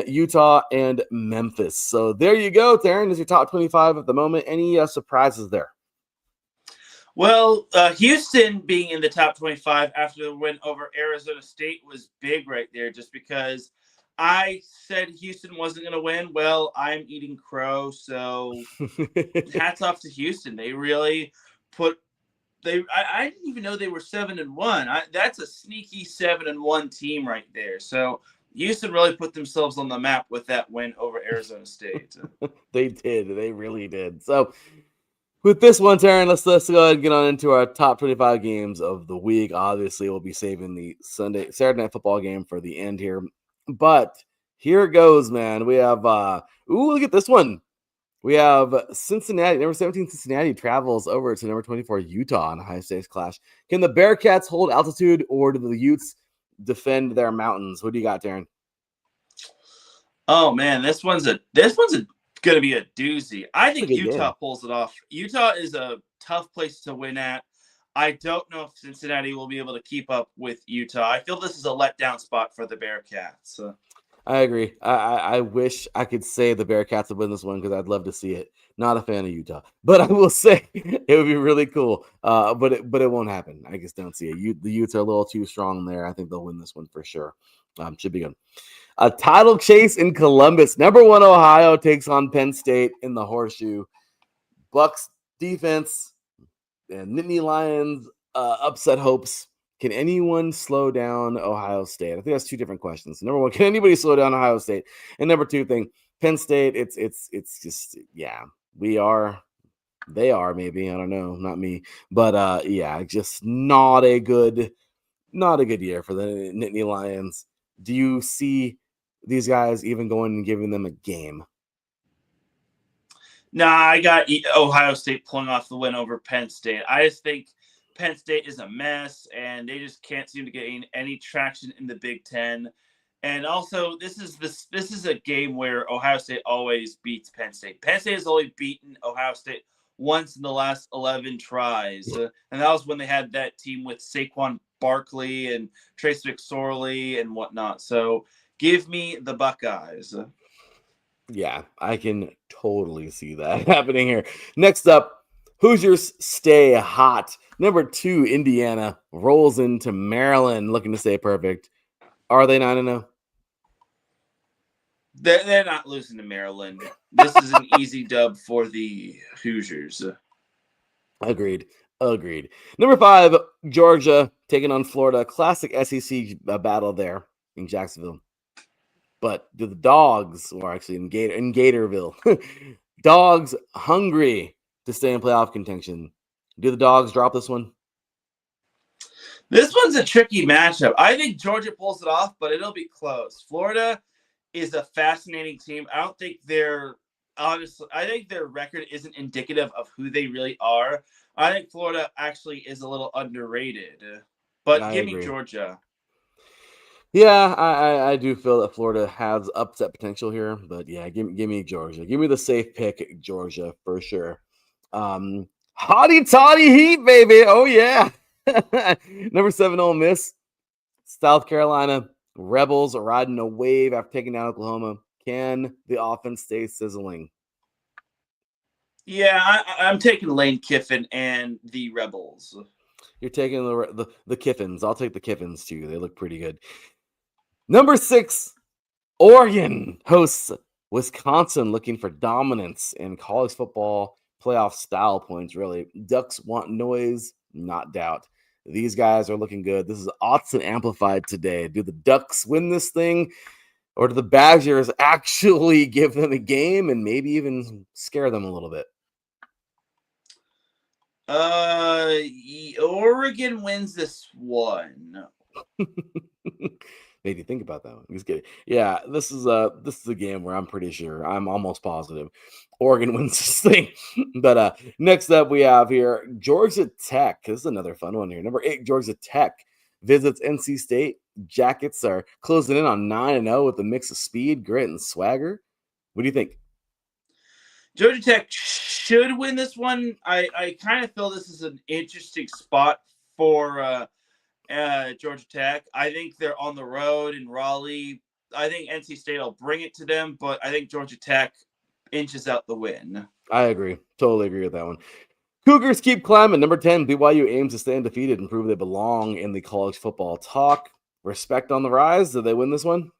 A: Utah, and Memphis. So there you go, Teran. Is your top 25 at the moment. Any surprises there?
B: Well, Houston being in the top 25 after the win over Arizona State was big right there, just because I said Houston wasn't going to win. Well, I'm eating crow, so hats off to Houston. They really put I didn't even know they were 7-1. That's a sneaky 7-1 team right there. So Houston really put themselves on the map with that win over Arizona State.
A: They did. They really did. So with this one, Teran, let's go ahead and get on into our top 25 games of the week. Obviously, we'll be saving the Saturday night football game for the end here. But here it goes, man. We have, look at this one. We have Cincinnati, number 17 Cincinnati travels over to number 24 Utah in a high-stakes clash. Can the Bearcats hold altitude, or do the Utes defend their mountains? What do you got, Teran?
B: Oh man, this one's going to be a doozy. I think Utah pulls it off. Utah is a tough place to win at. I don't know if Cincinnati will be able to keep up with Utah. I feel this is a letdown spot for the Bearcats.
A: I agree. I wish I could say the Bearcats would win this one because I'd love to see it. Not a fan of Utah, but I will say it would be really cool. But it won't happen. I just don't see it. The Utes are a little too strong there. I think they'll win this one for sure. Should be good. A title chase in Columbus. Number 1 Ohio takes on Penn State in the Horseshoe. Bucks defense and Nittany Lions upset hopes. Can anyone slow down Ohio State? I think that's two different questions. Number one, can anybody slow down Ohio State? And number two thing, Penn State, it's just, yeah, they are maybe, I don't know, not me. But yeah, just not a good year for the Nittany Lions. Do you see these guys even going and giving them a game?
B: Nah, I got Ohio State pulling off the win over Penn State. I just think Penn State is a mess, and they just can't seem to get any traction in the Big Ten. And also, this is a game where Ohio State always beats Penn State. Penn State has only beaten Ohio State once in the last 11 tries, and that was when they had that team with Saquon Barkley and Trace McSorley and whatnot. So give me the Buckeyes.
A: Yeah, I can totally see that happening here. Next up, Hoosiers stay hot. Number 2, Indiana rolls into Maryland looking to stay perfect. Are they 9-0?
B: They're not losing to Maryland. This is an easy dub for the Hoosiers.
A: Agreed. Number 5, Georgia taking on Florida. Classic SEC battle there in Jacksonville. But do the Dogs, or actually in Gatorville, Dogs hungry to stay in playoff contention? Do the Dogs drop this one?
B: This one's a tricky matchup. I think Georgia pulls it off, but it'll be close. Florida is a fascinating team. I think their record isn't indicative of who they really are. I think Florida actually is a little underrated. But give me Georgia.
A: Yeah, I do feel that Florida has upset potential here, but yeah, give me Georgia. Give me the safe pick, Georgia, for sure. Hotty toddy heat, baby. Oh yeah. Number 7, Ole Miss. South Carolina Rebels are riding a wave after taking down Oklahoma. Can the offense stay sizzling?
B: Yeah, I'm taking Lane Kiffin and the Rebels.
A: You're taking the Kiffins. I'll take the Kiffins too. They look pretty good. Number 6, Oregon hosts Wisconsin looking for dominance in college football playoff style points, really. Ducks want noise, not doubt. These guys are looking good. This is Autzen amplified today. Do the Ducks win this thing? Or do the Badgers actually give them a game and maybe even scare them a little bit?
B: Oregon wins this one.
A: Made you think about that one. Just kidding. Yeah, this is a game where I'm pretty sure, I'm almost positive Oregon wins this thing. But next up we have here Georgia Tech. This is another fun one here. Number 8, Georgia Tech visits NC State. Jackets are closing in on 9-0 with a mix of speed, grit, and swagger. What do you think?
B: Georgia Tech should win this one. I kind of feel this is an interesting spot for Georgia Tech. I think they're on the road in Raleigh. I think NC State will bring it to them, but I think Georgia Tech inches out the win.
A: I agree. Totally agree with that one. Cougars keep climbing. Number 10, BYU aims to stay undefeated and prove they belong in the college football talk. Respect on the rise. Do they win this one?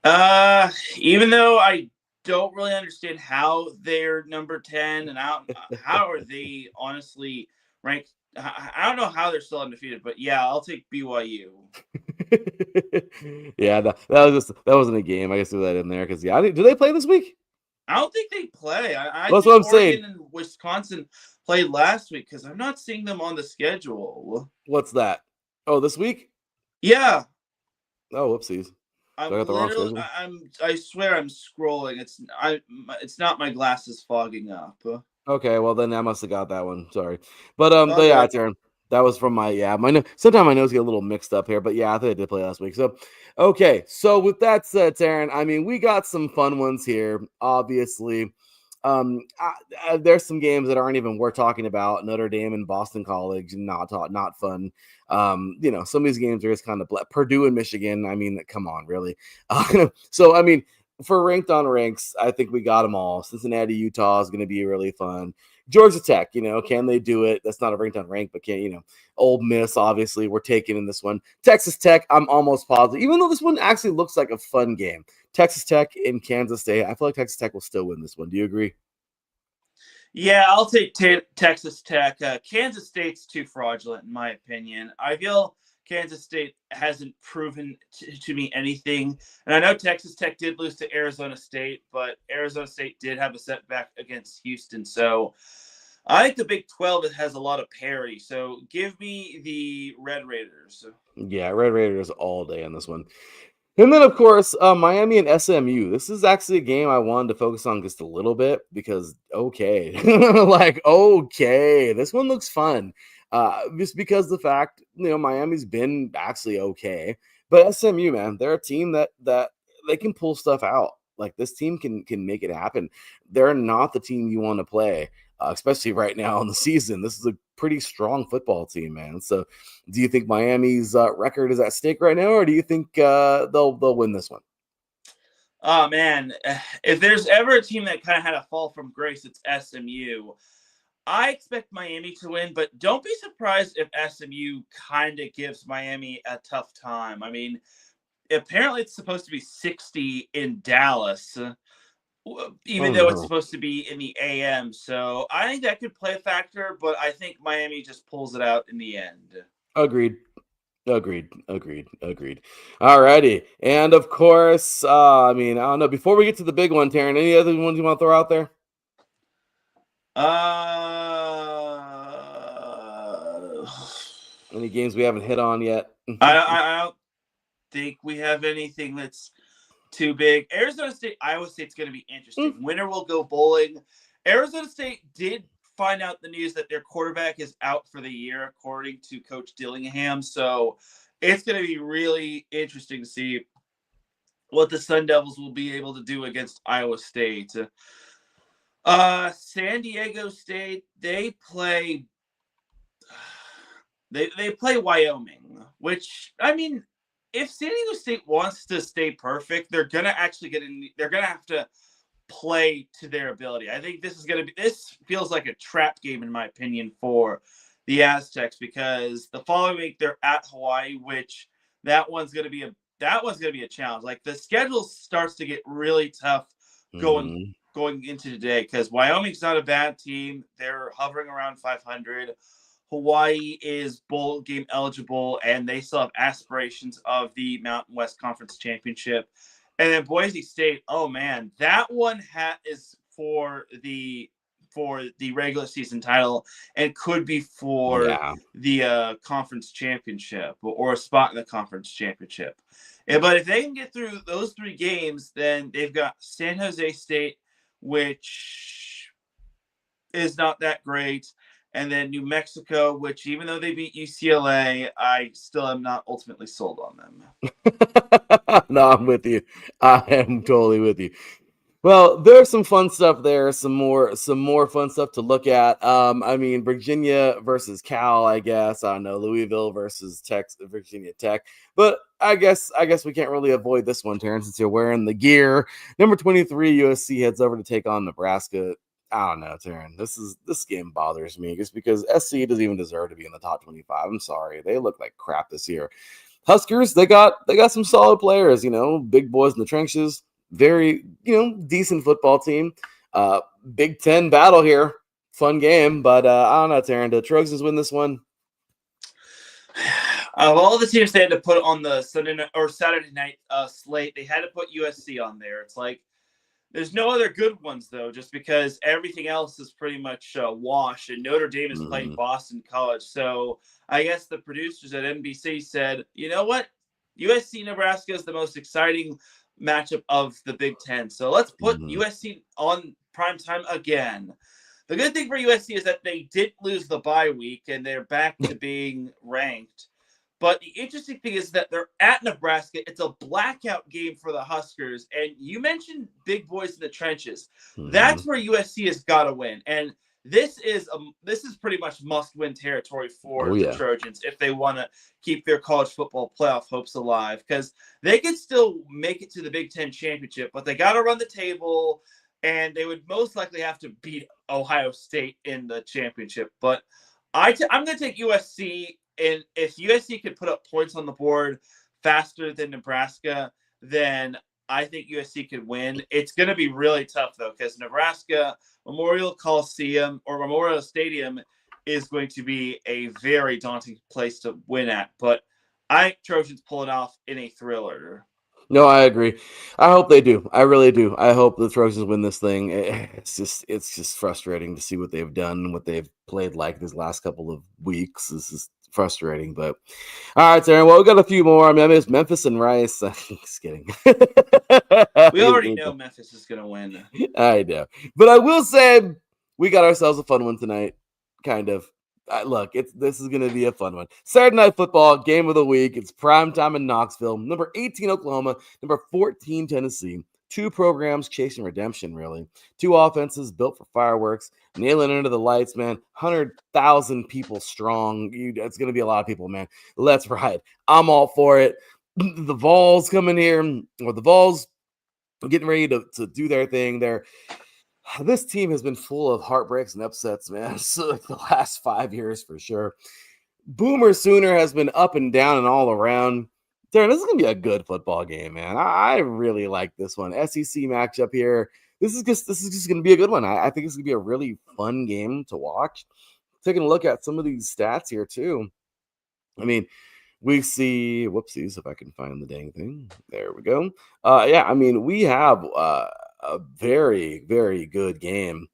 B: Even though I don't really understand how they're number 10 and how are they honestly ranked. I don't know how they're still undefeated, but yeah, I'll take BYU.
A: Yeah, that wasn't a game. I guess threw that in there because do they play this week?
B: I don't think they play. I
A: That's
B: think
A: what I'm
B: Oregon
A: saying.
B: and Wisconsin played last week because I'm not seeing them on the schedule.
A: What's that? Oh, this week?
B: Yeah.
A: Oh, whoopsies.
B: I swear I'm scrolling. It's not my glasses fogging up.
A: Okay, well then I must have got that one. Sorry, but
B: Okay.
A: yeah, Teran, that was from my Sometimes my nose get a little mixed up here, but yeah, I think I did play last week. So, okay, so with that said, Teran, I mean we got some fun ones here. Obviously, there's some games that aren't even worth talking about. Notre Dame and Boston College, not fun. Some of these games are just kind of Purdue and Michigan. I mean, come on, really. So I mean. For ranked on ranks, I think we got them all. Cincinnati, Utah is going to be really fun. Georgia Tech, can they do it? That's not a ranked on rank, but Ole Miss, obviously, we're taking in this one. Texas Tech, I'm almost positive, even though this one actually looks like a fun game. Texas Tech in Kansas State, I feel like Texas Tech will still win this one. Do you agree?
B: Yeah, I'll take Texas Tech. Kansas State's too fraudulent, in my opinion. I feel Kansas State hasn't proven to me anything. And I know Texas Tech did lose to Arizona State, but Arizona State did have a setback against Houston. So I think the Big 12 has a lot of parity. So give me the Red Raiders.
A: Yeah, Red Raiders all day on this one. And then, of course, Miami and SMU. This is actually a game I wanted to focus on just a little bit because, okay, this one looks fun. Just because the fact, Miami's been actually okay. But SMU, man, they're a team that they can pull stuff out. Like, this team can make it happen. They're not the team you want to play, especially right now in the season. This is a pretty strong football team, man. So, do you think Miami's record is at stake right now, or do you think they'll win this one?
B: Oh man, if there's ever a team that kind of had a fall from grace, it's SMU. I expect Miami to win, but don't be surprised if SMU kind of gives Miami a tough time. I mean, apparently it's supposed to be 60 in Dallas, even though it's supposed to be in the AM. So I think that could play a factor, but I think Miami just pulls it out in the end.
A: Agreed. All righty. And of course, I don't know. Before we get to the big one, Teran, any other ones you want to throw out there? Any games we haven't hit on yet?
B: I don't think we have anything that's too big. Arizona State, Iowa State's going to be interesting. Winner will go bowling. Arizona State did find out the news that their quarterback is out for the year, according to Coach Dillingham. So it's going to be really interesting to see what the Sun Devils will be able to do against Iowa State. San Diego State, they play Wyoming, which, I mean, if San Diego State wants to stay perfect, they're gonna have to play to their ability. I think this feels like a trap game, in my opinion, for the Aztecs, because the following week they're at Hawaii, which that one's gonna be that one's going to be a challenge. Like the schedule starts to get really tough going
A: Mm-hmm.
B: going into today because Wyoming's not a bad team. They're hovering around 500. Hawaii is bowl game eligible, and they still have aspirations of the Mountain West Conference Championship. And then Boise State, oh man, that one is for the regular season title and could be for
A: Yeah.
B: the conference championship or a spot in the conference championship. But if they can get through those three games, then they've got San Jose State, which is not that great. And then New Mexico, which even though they beat UCLA, I still am not ultimately sold on them.
A: No, I'm with you. I am totally with you. Well, there's some fun stuff there. Some more fun stuff to look at. I mean, Virginia versus Cal. I guess I don't know. Louisville versus Virginia Tech. But I guess we can't really avoid this one, Terrence, since you're wearing the gear. Number 23 USC heads over to take on Nebraska. I don't know, Terrence. This game bothers me just because SC doesn't even deserve to be in the top 25. I'm sorry, they look like crap this year. Huskers, they got some solid players, big boys in the trenches, very, decent football team. Big Ten battle here. Fun game, but I don't know, Taryn. Do Trojans win this one?
B: Of all the teams they had to put on the Sunday night or Saturday night slate, they had to put USC on there. It's like there's no other good ones though, just because everything else is pretty much wash, and Notre Dame is playing Boston College. So I guess the producers at NBC said, you know what, USC Nebraska is the most exciting matchup of the Big Ten. So let's put USC on prime time again. The good thing for USC is that they did lose the bye week and they're back to being ranked. But the interesting thing is that they're at Nebraska. It's a blackout game for the Huskers. And you mentioned big boys in the trenches. That's where USC has got to win. And this is pretty much must-win territory for the Trojans if they want to keep their college football playoff hopes alive. Because they could still make it to the Big Ten championship, but they got to run the table, and they would most likely have to beat Ohio State in the championship. But I'm going to take USC. And if USC could put up points on the board faster than Nebraska, then I think USC could win. It's going to be really tough, though, because Nebraska Memorial Coliseum or Memorial Stadium is going to be a very daunting place to win at. But I think Trojans pull it off in a thriller.
A: No, I agree. I hope they do. I really do. I hope the Trojans win this thing. It's just frustrating to see what they've done, what they've played like these last couple of weeks. This is frustrating, but all right, Aaron. Well, we got a few more. I mean, it's Memphis and Rice. Just kidding.
B: We already know Memphis is going to win.
A: I know, but I will say we got ourselves a fun one tonight. Kind of. Look, this is going to be a fun one. Saturday Night Football, game of the week. It's prime time in Knoxville. Number 18, Oklahoma. Number 14, Tennessee. Two programs chasing redemption, really. Two offenses built for fireworks. Nailing into the lights, man. 100,000 people strong. It's going to be a lot of people, man. Let's ride. I'm all for it. The Vols coming here, or the Vols getting ready to do their thing. This team has been full of heartbreaks and upsets, man. So the last 5 years for sure. Boomer Sooner has been up and down and all around. Darren, this is going to be a good football game, man. I really like this one. SEC matchup here. This is just going to be a good one. I think it's going to be a really fun game to watch. Taking a look at some of these stats here, too. I mean, we see, whoopsies, if I can find the dang thing. There we go. Yeah, I mean, we have a very, very good game.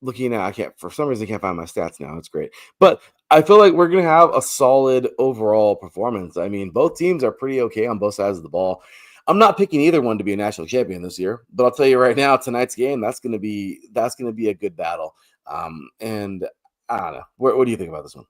A: Looking at, for some reason, I can't find my stats now. It's great. But I feel like we're going to have a solid overall performance. I mean, both teams are pretty okay on both sides of the ball. I'm not picking either one to be a national champion this year, but I'll tell you right now, tonight's game, that's going to be a good battle. And I don't know. What do you think about this one?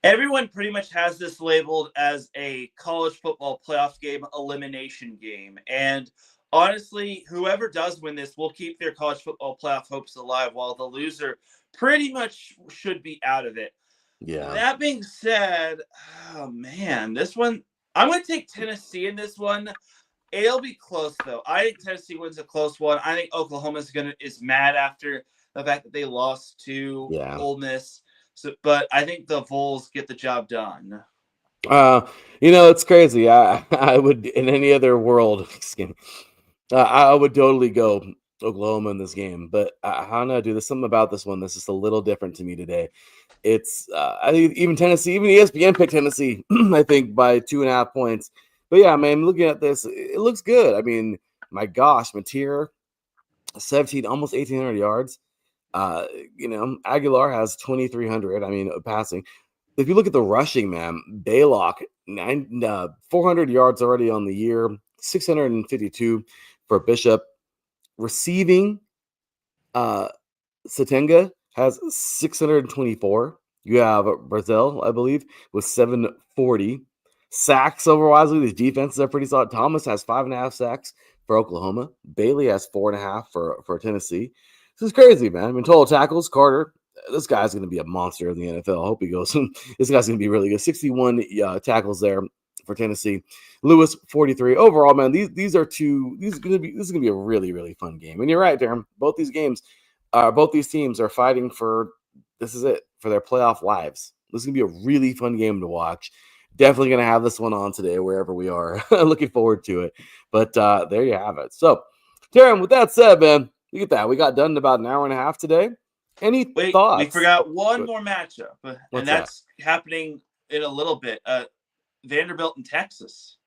B: Everyone pretty much has this labeled as a college football playoff game, elimination game. And honestly, whoever does win this will keep their college football playoff hopes alive, while the loser pretty much should be out of it.
A: Yeah.
B: That being said, oh man, this one, I'm going to take Tennessee in this one. It'll be close, though. I think Tennessee wins a close one. I think Oklahoma is mad after the fact that they lost to Ole Miss. So, but I think the Vols get the job done.
A: Uh, it's crazy. I would in any other world, I would totally go Oklahoma in this game, but I don't know, dude. There's something about this one that's just a little different to me today. It's I think even Tennessee, even ESPN picked Tennessee, I think by 2.5 points. But yeah, man, looking at this, it looks good. I mean, my gosh, Mateer, 17, almost 1,800 yards. Uh, Aguilar has 2,300. I mean, passing. If you look at the rushing, man, Baylock, 400 yards already on the year, 652 for Bishop. Receiving, uh, Satenga has 624. You have Brazil, I believe, with 740. Sacks over Wisely. These defenses are pretty solid. Thomas has 5.5 sacks for Oklahoma. Bailey has 4.5 for Tennessee. This is crazy, man. I mean, total tackles, Carter. This guy's going to be a monster in the NFL. I hope he goes. This guy's going to be really good. 61 tackles there for Tennessee. Lewis 43. Overall, man, these are two. This is going to be a really, really fun game. And you're right, Darren. Both these teams are fighting for this is it for their playoff lives. This is gonna be a really fun game to watch. Definitely gonna have this one on today wherever we are. Looking forward to it. But there you have it. So, Taryn, with that said, man, look at that. We got done in about an hour and a half today. Any
B: Wait, we
A: thoughts?
B: forgot one more matchup, and
A: What's that?
B: that's happening in a little bit. Vanderbilt and Texas.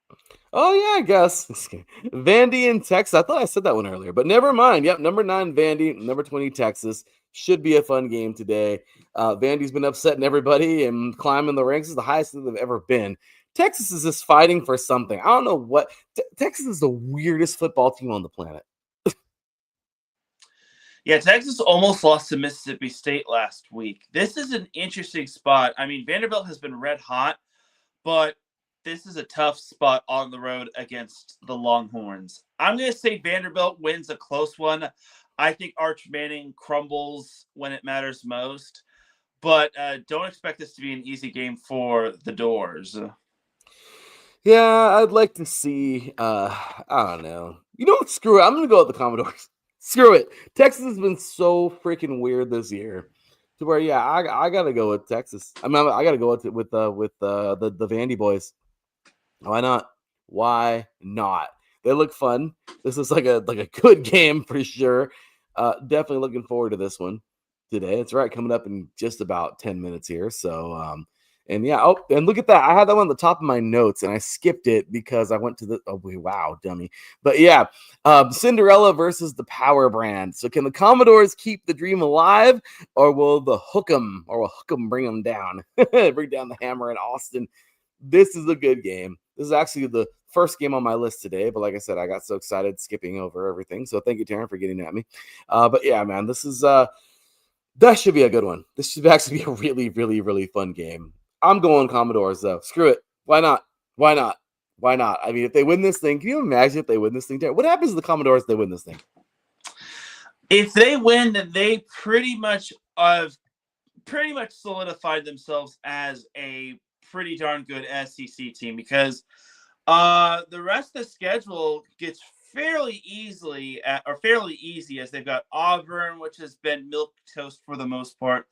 A: Oh yeah, I guess Vandy and Texas. I thought I said that one earlier, but never mind. Yep, number 9 Vandy, number 20 Texas. Should be a fun game today. Vandy's been upsetting everybody and climbing the ranks. Is the highest that they've ever been. Texas is just fighting for something. I don't know what. Texas is the weirdest football team on the planet.
B: Yeah, Texas almost lost to Mississippi State last week. This is an interesting spot. I mean, Vanderbilt has been red hot, but this is a tough spot on the road against the Longhorns. I'm going to say Vanderbilt wins a close one. I think Arch Manning crumbles when it matters most, but don't expect this to be an easy game for the Doors.
A: Yeah, I'd like to see. I don't know. You know what? Screw it. I'm gonna go with the Commodores. Screw it. Texas has been so freaking weird this year, to where I gotta go with Texas. I mean, I gotta go with the Vandy boys. Why not? Why not? They look fun. This is like a good game for sure. Definitely looking forward to this one today. It's right coming up in just about 10 minutes here. So and yeah, oh, and look at that. I had that one on the top of my notes and I skipped it because I went to the wow, dummy. But yeah, Cinderella versus the Power Brand. So can the Commodores keep the dream alive, or will Hook'em bring them down? Bring down the hammer in Austin. This is a good game. This is actually the first game on my list today, but like I said, I got so excited skipping over everything. So thank you, Taryn, for getting at me. But yeah, man, this is that should be a good one. This should actually be a really, really, really fun game. I'm going Commodores though. Screw it. Why not? Why not? Why not? I mean, if they win this thing, can you imagine if they win this thing? What happens to the Commodores if they win this thing?
B: If they win, then they pretty much solidified themselves as a pretty darn good SEC team, because the rest of the schedule gets fairly easy as they've got Auburn, which has been milk toast for the most part.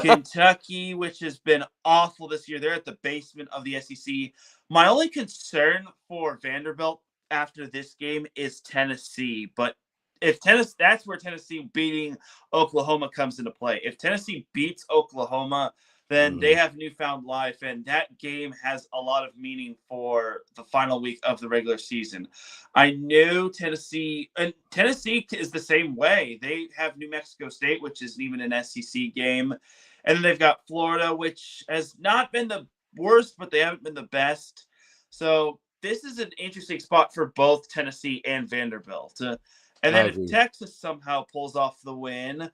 B: Kentucky, which has been awful this year. They're at the basement of the SEC. My only concern for Vanderbilt after this game is Tennessee. But if Tennessee, that's where Tennessee beating Oklahoma comes into play. If Tennessee beats Oklahoma, then they have newfound life, and that game has a lot of meaning for the final week of the regular season. I know Tennessee is the same way. They have New Mexico State, which isn't even an SEC game, and then they've got Florida, which has not been the worst, but they haven't been the best. So this is an interesting spot for both Tennessee and Vanderbilt. And then if Texas somehow pulls off the win,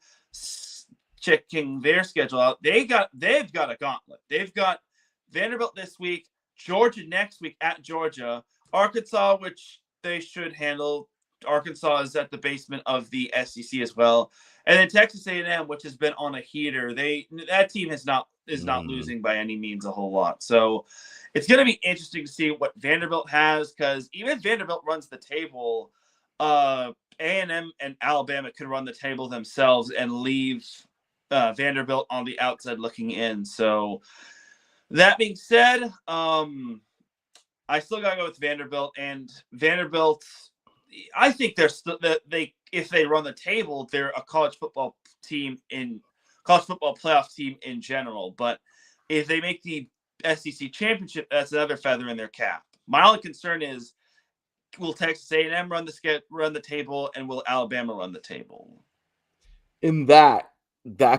B: checking their schedule out, they've got a gauntlet. They've got Vanderbilt this week, Georgia next week at Georgia, Arkansas, which they should handle. Arkansas is at the basement of the SEC as well, and then Texas A&M, which has been on a heater. That team is not losing by any means a whole lot. So it's going to be interesting to see what Vanderbilt has, because even if Vanderbilt runs the table, A&M and Alabama could run the table themselves and leave Vanderbilt on the outside looking in. So That being said, I still gotta go with Vanderbilt, and Vanderbilt. I think they're still that they if they run the table, they're a college football playoff team in general. But if they make the SEC championship, that's another feather in their cap. My only concern is, will Texas A&M run the table, and will Alabama run the table?
A: And that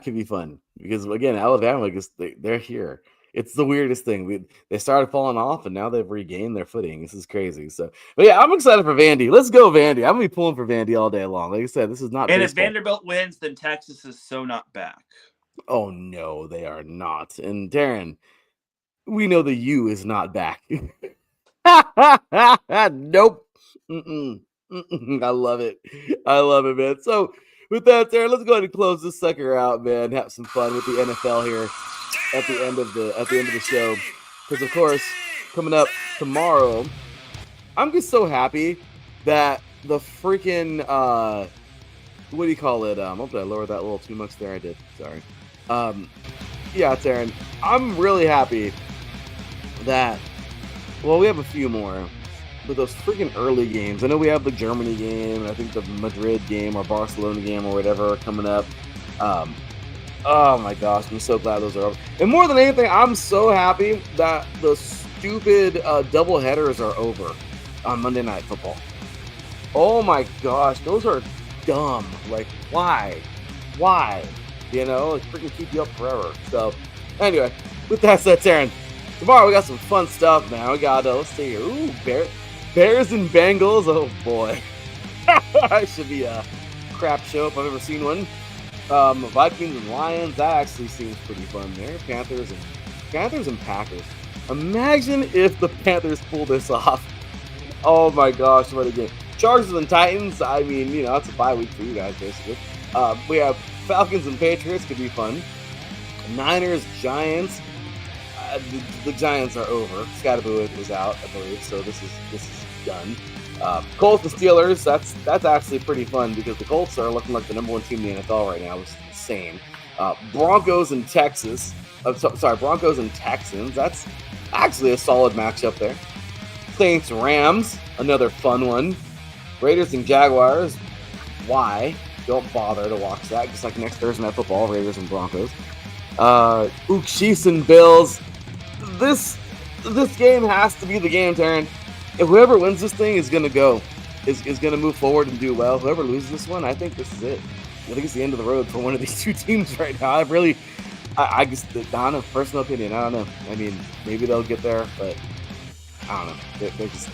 A: could be fun because again, Alabama, they're here. It's the weirdest thing. They started falling off, and now they've regained their footing. This is crazy. So, but yeah, I'm excited for Vandy. Let's go, Vandy. I'm gonna be pulling for Vandy all day long. Like I said, this is not.
B: And
A: baseball.
B: If Vanderbilt wins, then Texas is so not back.
A: Oh no, they are not. And Teran, we know the U is not back. Nope. Mm-mm. Mm-mm. I love it. I love it, man. So with that, Teran, let's go ahead and close this sucker out, man. Have some fun with the NFL here at the end of the show. Because of course, coming up tomorrow, I'm just so happy that the freaking what do you call it? Did I lower that a little too much there? I did. Sorry. Yeah, Teran, I'm really happy that. Well, we have a few more, but those freaking early games. I know we have the Germany game, and I think the Madrid game or Barcelona game or whatever are coming up. Oh my gosh, I'm so glad those are over. And more than anything, I'm so happy that the stupid double headers are over on Monday Night Football. Oh my gosh, those are dumb. Like, why? Why? You know, like freaking keep you up forever. So, anyway, with that said, Teran, tomorrow we got some fun stuff, man. We got, let's see here. Ooh, Bears and Bengals. Oh, boy. That should be a crap show if I've ever seen one. Vikings and Lions. That actually seems pretty fun there. Panthers and Packers. Imagine if the Panthers pull this off. Oh, my gosh. What a game. Chargers and Titans. I mean, you know, it's a bye week for you guys, basically. We have Falcons and Patriots. Could be fun. Niners, Giants. The Giants are over. Scottaboo is out, I believe, so this is done. Colts and Steelers, that's actually pretty fun because the Colts are looking like the number one team in the NFL right now. It's insane. Broncos and Broncos and Texans. That's actually a solid matchup there. Saints Rams, another fun one. Raiders and Jaguars. Why? Don't bother to watch that. Just like next Thursday Night Football, Raiders and Broncos. Chiefs and Bills. This game has to be the game, Teran. If whoever wins this thing is gonna move forward and do well. Whoever loses this one, I think this is it. I think it's the end of the road for one of these two teams right now. I just don't know, personal opinion. I don't know. I mean, maybe they'll get there, but I don't know. They're just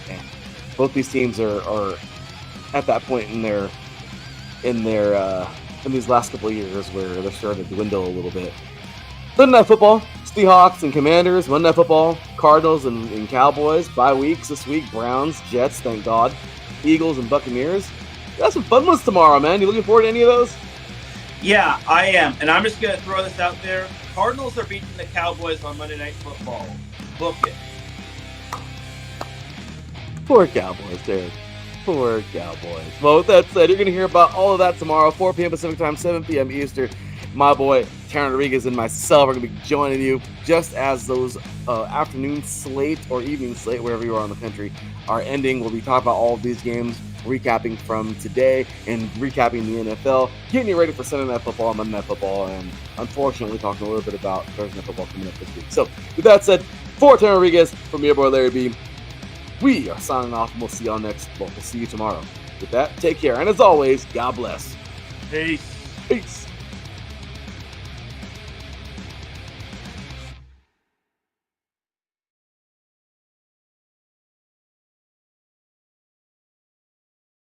A: both these teams are at that point in these last couple of years where they're starting to dwindle a little bit. Sunday Night Football, Seahawks and Commanders. Monday Night Football, Cardinals and Cowboys. Bye weeks this week. Browns, Jets, thank God. Eagles and Buccaneers. Got some fun ones tomorrow, man. You looking forward to any of those?
B: Yeah, I am. And I'm just going to throw this out there. Cardinals are beating the Cowboys on Monday Night Football. Book it.
A: Poor Cowboys, dude. Poor Cowboys. Well, with that said, you're going to hear about all of that tomorrow, 4 p.m. Pacific Time, 7 p.m. Eastern. My boy, Teran Rodriguez, and myself are going to be joining you just as those afternoon slate or evening slate, wherever you are in the country, are ending. We'll be talking about all of these games, recapping from today and recapping the NFL, getting you ready for Sunday Night Football and Monday Night Football, and unfortunately talking a little bit about Thursday Night Football coming up this week. So, with that said, for Teran Rodriguez, from your boy Larry B, we are signing off, and we'll see we'll see you tomorrow. With that, take care, and as always, God bless.
B: Peace.
A: Peace.